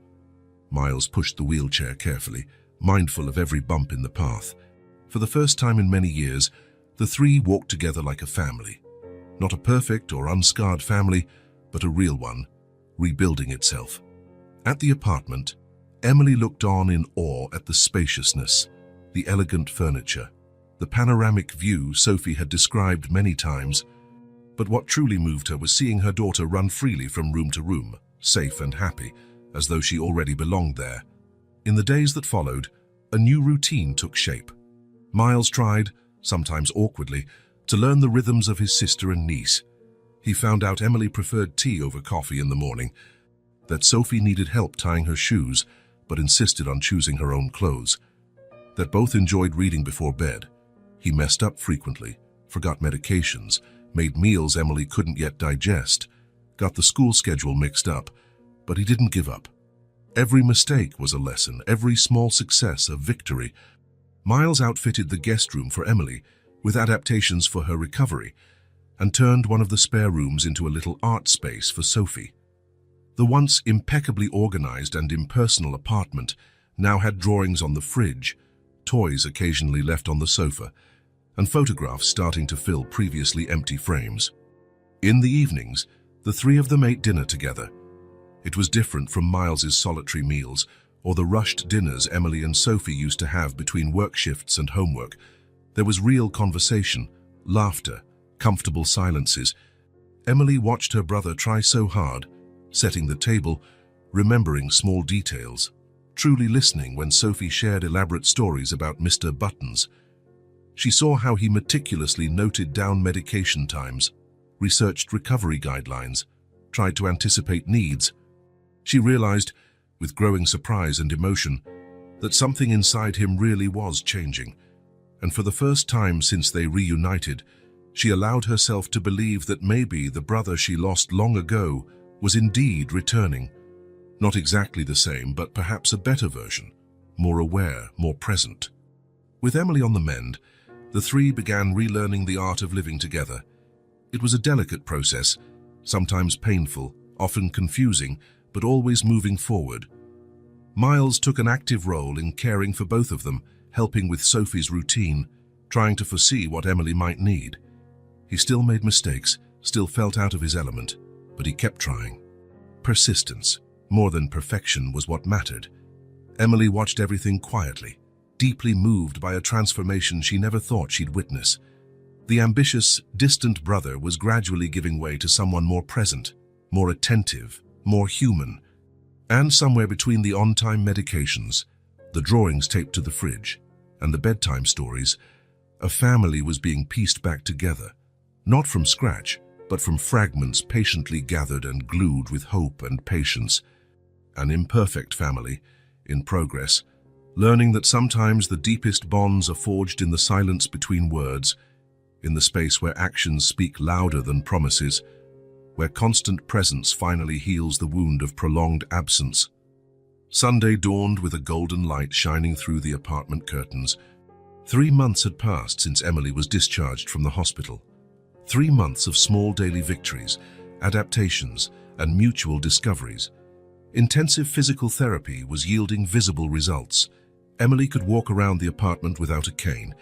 Miles pushed the wheelchair carefully, mindful of every bump in the path. For the first time in many years, the three walked together like a family. Not a perfect or unscarred family, but a real one, rebuilding itself. At the apartment, Emily looked on in awe at the spaciousness, the elegant furniture, the panoramic view Sophie had described many times. But what truly moved her was seeing her daughter run freely from room to room, safe and happy, as though she already belonged there. In the days that followed, a new routine took shape. Miles tried, sometimes awkwardly, to learn the rhythms of his sister and niece. He found out Emily preferred tea over coffee in the morning, that Sophie needed help tying her shoes, but insisted on choosing her own clothes, that both enjoyed reading before bed. He messed up frequently, forgot medications, made meals Emily couldn't yet digest, got the school schedule mixed up, but he didn't give up. Every mistake was a lesson, every small success a victory. Miles outfitted the guest room for Emily with adaptations for her recovery and turned one of the spare rooms into a little art space for Sophie. The once impeccably organized and impersonal apartment now had drawings on the fridge, toys occasionally left on the sofa, and photographs starting to fill previously empty frames. In the evenings, the three of them ate dinner together. It was different from Miles's solitary meals or the rushed dinners Emily and Sophie used to have between work shifts and homework. There was real conversation, laughter, comfortable silences. Emily watched her brother try so hard, setting the table, remembering small details, truly listening when Sophie shared elaborate stories about Mr. Buttons. She saw how he meticulously noted down medication times, researched recovery guidelines, tried to anticipate needs. She realized, with growing surprise and emotion, that something inside him really was changing, and for the first time since they reunited, she allowed herself to believe that maybe the brother she lost long ago was indeed returning. Not exactly the same, but perhaps a better version, more aware, more present. With Emily on the mend, the three began relearning the art of living together. It was a delicate process, sometimes painful, often confusing, but always moving forward. Miles took an active role in caring for both of them, helping with Sophie's routine, trying to foresee what Emily might need. He still made mistakes, still felt out of his element, but he kept trying. Persistence, more than perfection, was what mattered. Emily watched everything quietly, deeply moved by a transformation she never thought she'd witness. The ambitious, distant brother was gradually giving way to someone more present, more attentive, more human. And somewhere between the on-time medications, the drawings taped to the fridge, and the bedtime stories, a family was being pieced back together, not from scratch, but from fragments patiently gathered and glued with hope and patience. An imperfect family, in progress, learning that sometimes the deepest bonds are forged in the silence between words, in the space where actions speak louder than promises, where constant presence finally heals the wound of prolonged absence. Sunday dawned with a golden light shining through the apartment curtains. 3 months had passed since Emily was discharged from the hospital. 3 months of small daily victories, adaptations, and mutual discoveries. Intensive physical therapy was yielding visible results. Emily could walk around the apartment without a cane,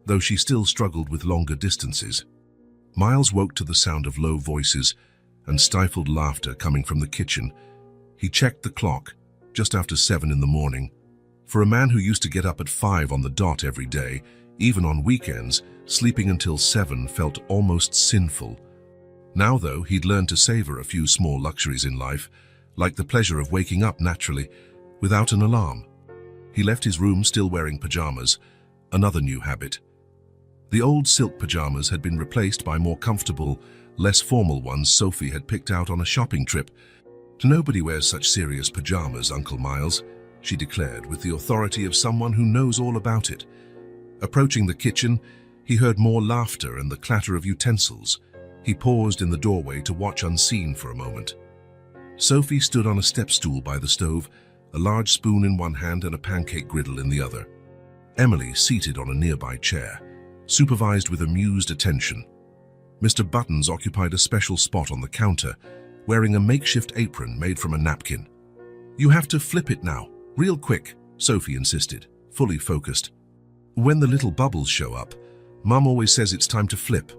though she still struggled with longer distances. Miles woke to the sound of low voices and stifled laughter coming from the kitchen. He checked the clock, just after 7 in the morning. For a man who used to get up at 5 on the dot every day, even on weekends, sleeping until 7 felt almost sinful. Now, though, he'd learned to savor a few small luxuries in life, like the pleasure of waking up naturally, without an alarm. He left his room still wearing pajamas, another new habit. The old silk pajamas had been replaced by more comfortable, less formal ones Sophie had picked out on a shopping trip. "Nobody wears such serious pajamas, Uncle Miles," she declared with the authority of someone who knows all about it. Approaching the kitchen, he heard more laughter and the clatter of utensils. He paused in the doorway to watch unseen for a moment. Sophie stood on a step stool by the stove, a large spoon in one hand and a pancake griddle in the other. Emily seated on a nearby chair, supervised with amused attention. Mr. Buttons occupied a special spot on the counter, wearing a makeshift apron made from a napkin. "You have to flip it now, real quick," Sophie insisted, fully focused. "When the little bubbles show up, Mum always says it's time to flip."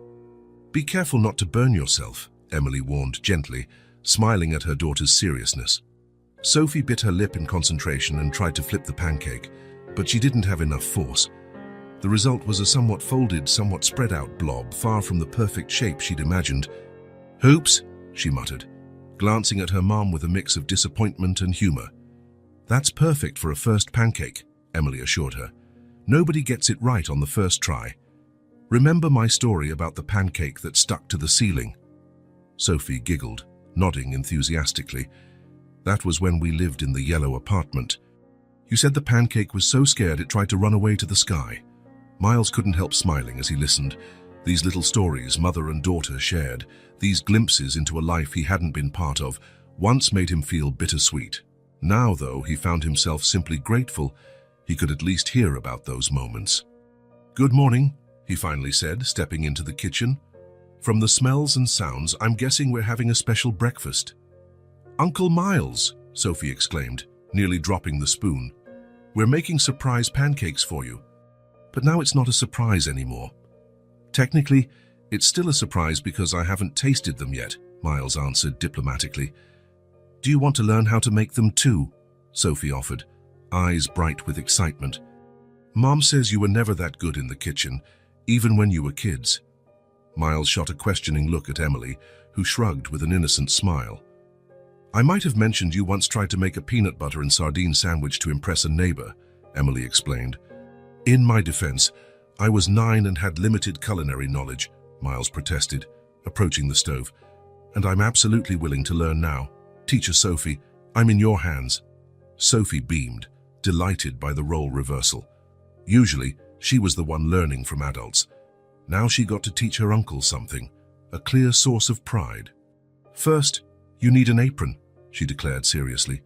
"Be careful not to burn yourself," Emily warned gently, smiling at her daughter's seriousness. Sophie bit her lip in concentration and tried to flip the pancake, but she didn't have enough force. The result was a somewhat folded, somewhat spread out blob, far from the perfect shape she'd imagined. "Oops," she muttered, glancing at her mom with a mix of disappointment and humor. "That's perfect for a first pancake," Emily assured her. "Nobody gets it right on the first try. Remember my story about the pancake that stuck to the ceiling?" Sophie giggled, nodding enthusiastically. "That was when we lived in the yellow apartment. You said the pancake was so scared it tried to run away to the sky." Miles couldn't help smiling as he listened. These little stories mother and daughter shared, these glimpses into a life he hadn't been part of, once made him feel bittersweet. Now, though, he found himself simply grateful he could at least hear about those moments. "Good morning," he finally said, stepping into the kitchen. "From the smells and sounds, I'm guessing we're having a special breakfast." "Uncle Miles," Sophie exclaimed, nearly dropping the spoon. "We're making surprise pancakes for you." But now it's not a surprise anymore. "Technically, it's still a surprise because I haven't tasted them yet," Miles answered diplomatically. "Do you want to learn how to make them too?" Sophie offered, eyes bright with excitement. "Mom says you were never that good in the kitchen, even when you were kids." Miles shot a questioning look at Emily, who shrugged with an innocent smile. "I might have mentioned you once tried to make a peanut butter and sardine sandwich to impress a neighbor," Emily explained. "In my defense, I was 9 and had limited culinary knowledge," Miles protested, approaching the stove. "And I'm absolutely willing to learn now. Teacher Sophie, I'm in your hands." Sophie beamed, delighted by the role reversal. Usually, she was the one learning from adults. Now she got to teach her uncle something, a clear source of pride. "First, you need an apron," she declared seriously.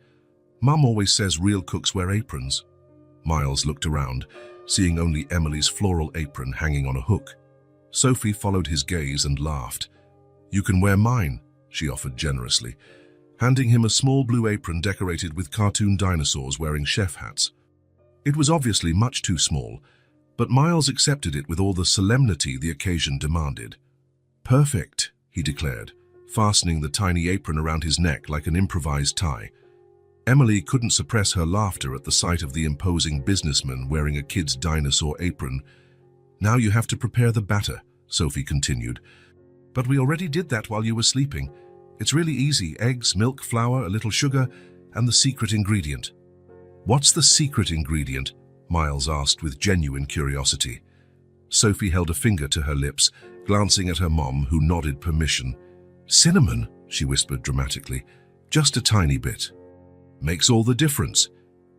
"Mum always says real cooks wear aprons." Miles looked around, seeing only Emily's floral apron hanging on a hook. Sophie followed his gaze and laughed. "You can wear mine," she offered generously, handing him a small blue apron decorated with cartoon dinosaurs wearing chef hats. It was obviously much too small, but Miles accepted it with all the solemnity the occasion demanded. "Perfect," he declared, fastening the tiny apron around his neck like an improvised tie. Emily couldn't suppress her laughter at the sight of the imposing businessman wearing a kid's dinosaur apron. "Now you have to prepare the batter," Sophie continued. "But we already did that while you were sleeping. It's really easy: eggs, milk, flour, a little sugar, and the secret ingredient." "What's the secret ingredient?" Miles asked with genuine curiosity. Sophie held a finger to her lips, glancing at her mom, who nodded permission. "Cinnamon," she whispered dramatically. "Just a tiny bit." "Makes all the difference."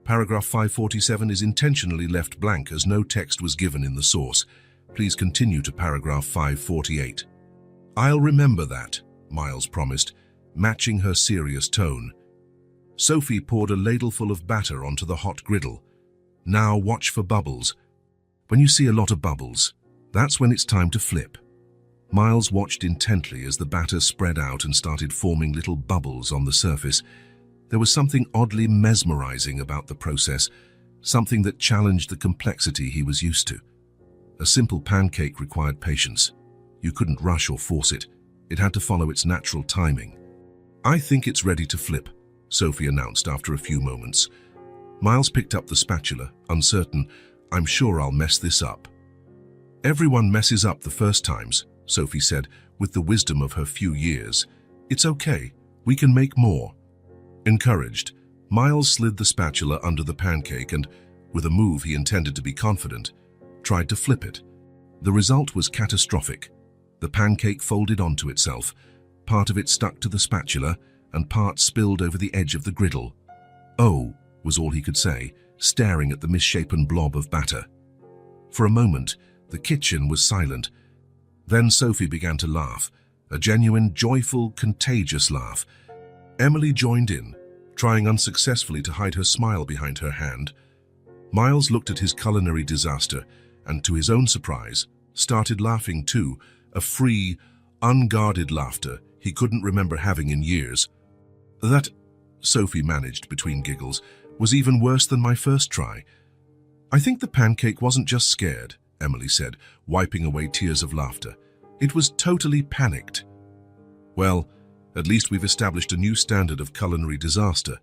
Paragraph 547 is intentionally left blank as no text was given in the source. Please continue to paragraph 548. "I'll remember that," Miles promised, matching her serious tone. Sophie poured a ladleful of batter onto the hot griddle. "Now watch for bubbles. When you see a lot of bubbles, that's when it's time to flip." Miles watched intently as the batter spread out and started forming little bubbles on the surface. There was something oddly mesmerizing about the process, something that challenged the complexity he was used to. A simple pancake required patience. You couldn't rush or force it. It had to follow its natural timing. "I think it's ready to flip," Sophie announced after a few moments. Miles picked up the spatula, uncertain. "I'm sure I'll mess this up." "Everyone messes up the first times," Sophie said, with the wisdom of her few years. "It's okay. We can make more." Encouraged, Miles slid the spatula under the pancake and, with a move he intended to be confident, tried to flip it. The result was catastrophic. The pancake folded onto itself. Part of it stuck to the spatula, and part spilled over the edge of the griddle. "Oh," was all he could say, staring at the misshapen blob of batter. For a moment, the kitchen was silent. Then Sophie began to laugh, a genuine, joyful, contagious laugh. Emily joined in, trying unsuccessfully to hide her smile behind her hand. Miles looked at his culinary disaster and, to his own surprise, started laughing too, a free, unguarded laughter he couldn't remember having in years. "That," Sophie managed between giggles, "was even worse than my first try." "I think the pancake wasn't just scared," Emily said, wiping away tears of laughter. "It was totally panicked." "Well, at least we've established a new standard of culinary disaster,"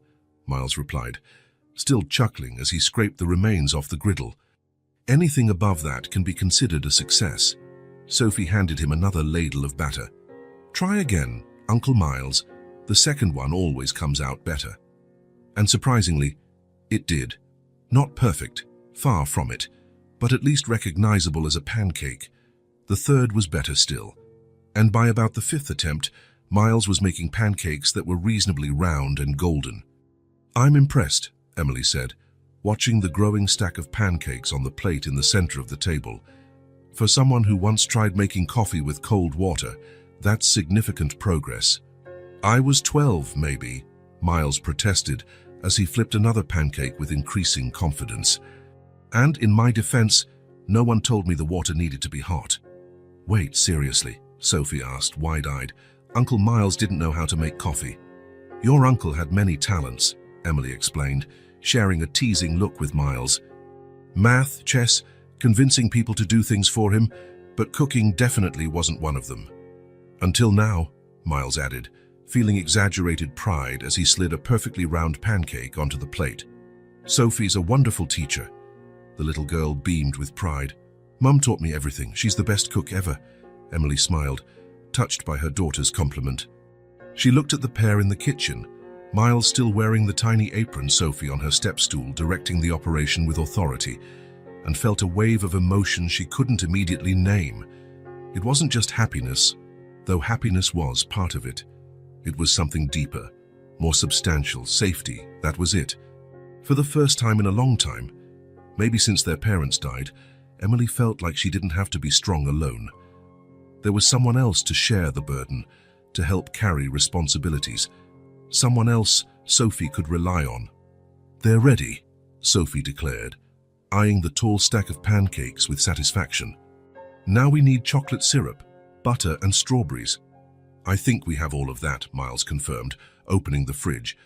Miles replied, still chuckling as he scraped the remains off the griddle. "Anything above that can be considered a success." Sophie handed him another ladle of batter. "Try again, Uncle Miles. The second one always comes out better." And surprisingly, it did. Not perfect, far from it, but at least recognizable as a pancake. The third was better still. And by about the fifth attempt, Miles was making pancakes that were reasonably round and golden. "I'm impressed," Emily said. watching the growing stack of pancakes on the plate in the center of the table. For someone who once tried making coffee with cold water, that's significant progress. I was 12, maybe, Miles protested as he flipped another pancake with increasing confidence. And in my defense, no one told me the water needed to be hot. Wait, seriously, Sophie asked, wide-eyed. Uncle Miles didn't know how to make coffee. Your uncle had many talents, Emily explained, sharing a teasing look with Miles. Math, chess, convincing people to do things for him, but cooking definitely wasn't one of them. Until now, Miles added, feeling exaggerated pride as he slid a perfectly round pancake onto the plate. Sophie's a wonderful teacher. The little girl beamed with pride. Mum taught me everything. She's the best cook ever. Emily smiled, touched by her daughter's compliment. She looked at the pair in the kitchen, Miles still wearing the tiny apron, Sophie on her step stool directing the operation with authority, and felt a wave of emotion she couldn't immediately name. It wasn't just happiness, though happiness was part of it. It was something deeper, more substantial, safety, that was it. For the first time in a long time, maybe since their parents died, Emily felt like she didn't have to be strong alone. There was someone else to share the burden, to help carry responsibilities. Someone else Sophie could rely on. They're ready, Sophie declared, eyeing the tall stack of pancakes with satisfaction. Now we need chocolate syrup, butter and strawberries. I think we have all of that, Miles confirmed, opening the fridge.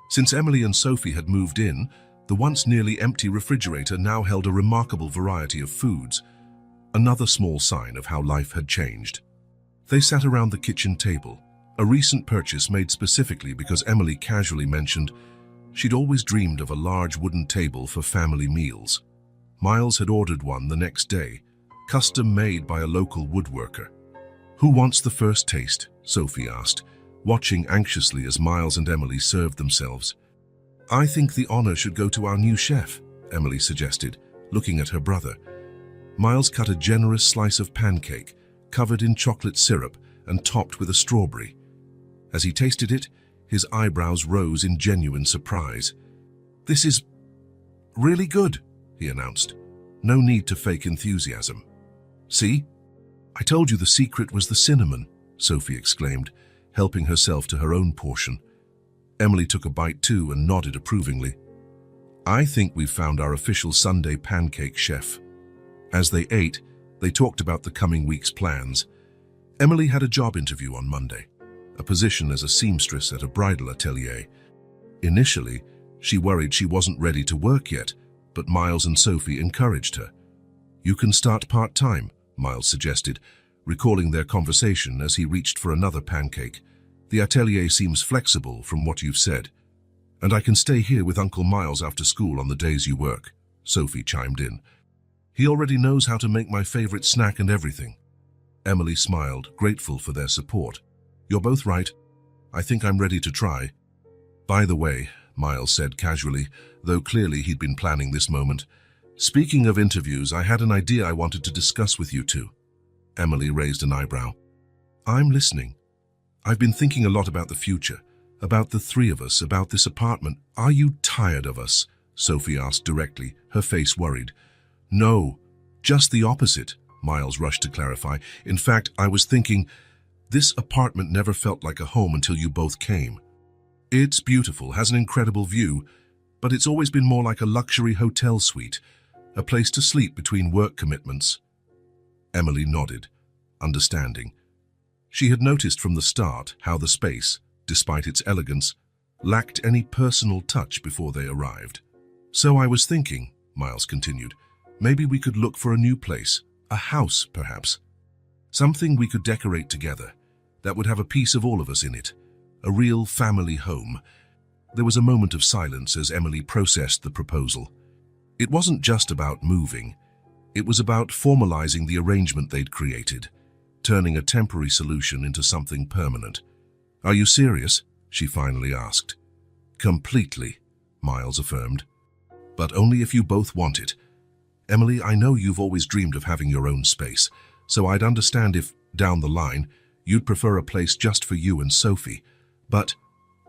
Since Emily and Sophie had moved in, the once nearly empty refrigerator now held a remarkable variety of foods, another small sign of how life had changed. They sat around the kitchen table, a recent purchase made specifically because Emily casually mentioned she'd always dreamed of a large wooden table for family meals. Miles had ordered one the next day, custom made by a local woodworker. Who wants the first taste? Sophie asked, watching anxiously as Miles and Emily served themselves. I think the honor should go to our new chef, Emily suggested, looking at her brother. Miles cut a generous slice of pancake, covered in chocolate syrup and topped with a strawberry. As he tasted it, his eyebrows rose in genuine surprise. This is really good, he announced. No need to fake enthusiasm. See? I told you the secret was the cinnamon, Sophie exclaimed, helping herself to her own portion. Emily took a bite too and nodded approvingly. I think we've found our official Sunday pancake chef. As they ate, they talked about the coming week's plans. Emily had a job interview on Monday, a position as a seamstress at a bridal atelier. Initially, she worried she wasn't ready to work yet, but Miles and Sophie encouraged her. You can start part-time, Miles suggested, recalling their conversation as he reached for another pancake. The atelier seems flexible from what you've said. And I can stay here with Uncle Miles after school on the days you work, Sophie chimed in. He already knows how to make my favorite snack and everything. Emily smiled, grateful for their support. You're both right. I think I'm ready to try. By the way, Miles said casually, though clearly he'd been planning this moment. Speaking of interviews, I had an idea I wanted to discuss with you two. Emily raised an eyebrow. I'm listening. I've been thinking a lot about the future, about the three of us, about this apartment. Are you tired of us? Sophie asked directly, her face worried. No, just the opposite, Miles rushed to clarify. In fact, I was thinking, this apartment never felt like a home until you both came. It's beautiful, has an incredible view, but it's always been more like a luxury hotel suite, a place to sleep between work commitments. Emily nodded, understanding. She had noticed from the start how the space, despite its elegance, lacked any personal touch before they arrived. So I was thinking, Miles continued, maybe we could look for a new place, a house perhaps. Something we could decorate together, that would have a piece of all of us in it, a real family home. There was a moment of silence as Emily processed the proposal. It wasn't just about moving. It was about formalizing the arrangement they'd created, turning a temporary solution into something permanent. Are you serious? She finally asked. Completely, Miles affirmed. But only if you both want it. Emily, I know you've always dreamed of having your own space, so I'd understand if, down the line, you'd prefer a place just for you and Sophie. But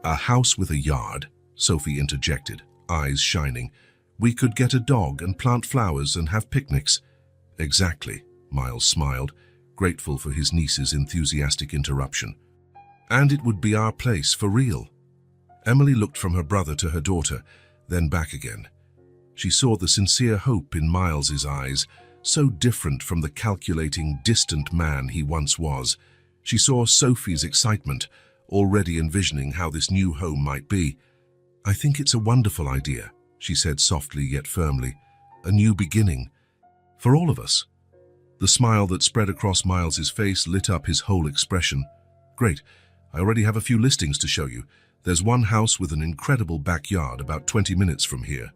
a house with a yard, Sophie interjected, eyes shining. We could get a dog and plant flowers and have picnics. Exactly, Miles smiled, grateful for his niece's enthusiastic interruption. And it would be our place for real. Emily looked from her brother to her daughter, then back again. She saw the sincere hope in Miles's eyes, so different from the calculating, distant man he once was. She saw Sophie's excitement, already envisioning how this new home might be. I think it's a wonderful idea, she said softly yet firmly. A new beginning. For all of us. The smile that spread across Miles's face lit up his whole expression. Great. I already have a few listings to show you. There's one house with an incredible backyard about 20 minutes from here.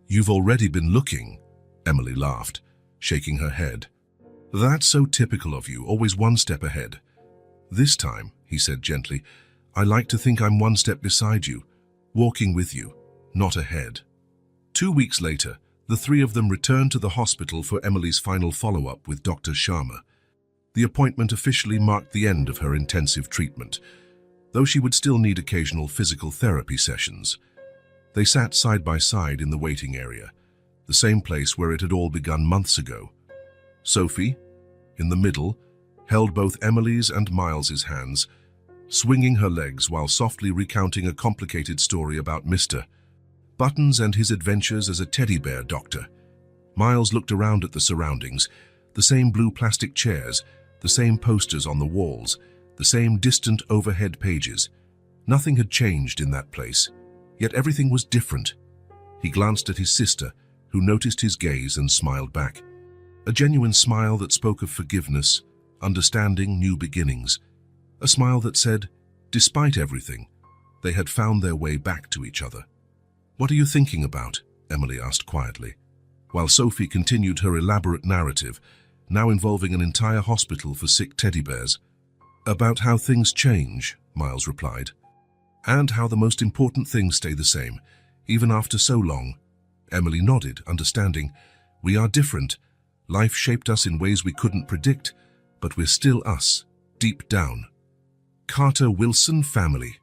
You've already been looking, Emily laughed, shaking her head. That's so typical of you, always one step ahead. This time, he said gently, I like to think I'm one step beside you, walking with you, not ahead. 2 weeks later, the three of them returned to the hospital for Emily's final follow-up with Dr. Sharma. The appointment officially marked the end of her intensive treatment, though she would still need occasional physical therapy sessions. They sat side by side in the waiting area, the same place where it had all begun months ago. Sophie, in the middle, held both Emily's and Miles's hands, swinging her legs while softly recounting a complicated story about Mr. Buttons and his adventures as a teddy bear doctor. Miles looked around at the surroundings, the same blue plastic chairs, the same posters on the walls, the same distant overhead pages. Nothing had changed in that place, yet everything was different. He glanced at his sister, who noticed his gaze and smiled back. A genuine smile that spoke of forgiveness, understanding, new beginnings. A smile that said, despite everything, they had found their way back to each other. What are you thinking about? Emily asked quietly, while Sophie continued her elaborate narrative, now involving an entire hospital for sick teddy bears. About how things change, Miles replied, and how the most important things stay the same, even after so long. Emily nodded, understanding. We are different. Life shaped us in ways we couldn't predict, but we're still us, deep down. Carter Wilson family,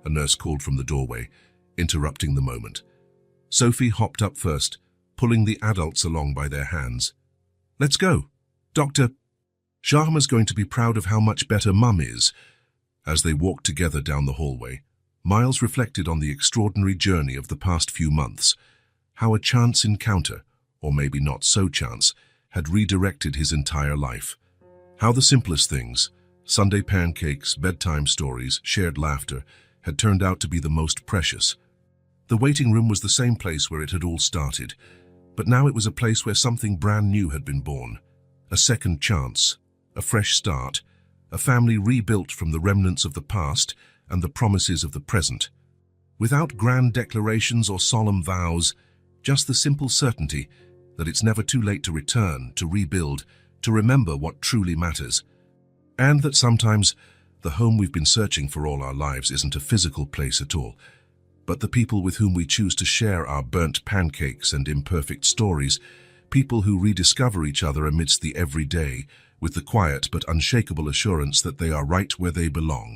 a nurse called from the doorway, interrupting the moment. Sophie hopped up first, pulling the adults along by their hands. Let's go. Dr. Sharma's going to be proud of how much better Mum is. As they walked together down the hallway, Miles reflected on the extraordinary journey of the past few months, how a chance encounter, or maybe not so chance, had redirected his entire life. How the simplest things, Sunday pancakes, bedtime stories, shared laughter, had turned out to be the most precious. The waiting room was the same place where it had all started, but now it was a place where something brand new had been born. A second chance, a fresh start, a family rebuilt from the remnants of the past and the promises of the present. Without grand declarations or solemn vows, just the simple certainty that it's never too late to return, to rebuild, to remember what truly matters. And that sometimes the home we've been searching for all our lives isn't a physical place at all, but the people with whom we choose to share our burnt pancakes and imperfect stories, people who rediscover each other amidst the everyday, with the quiet but unshakable assurance that they are right where they belong.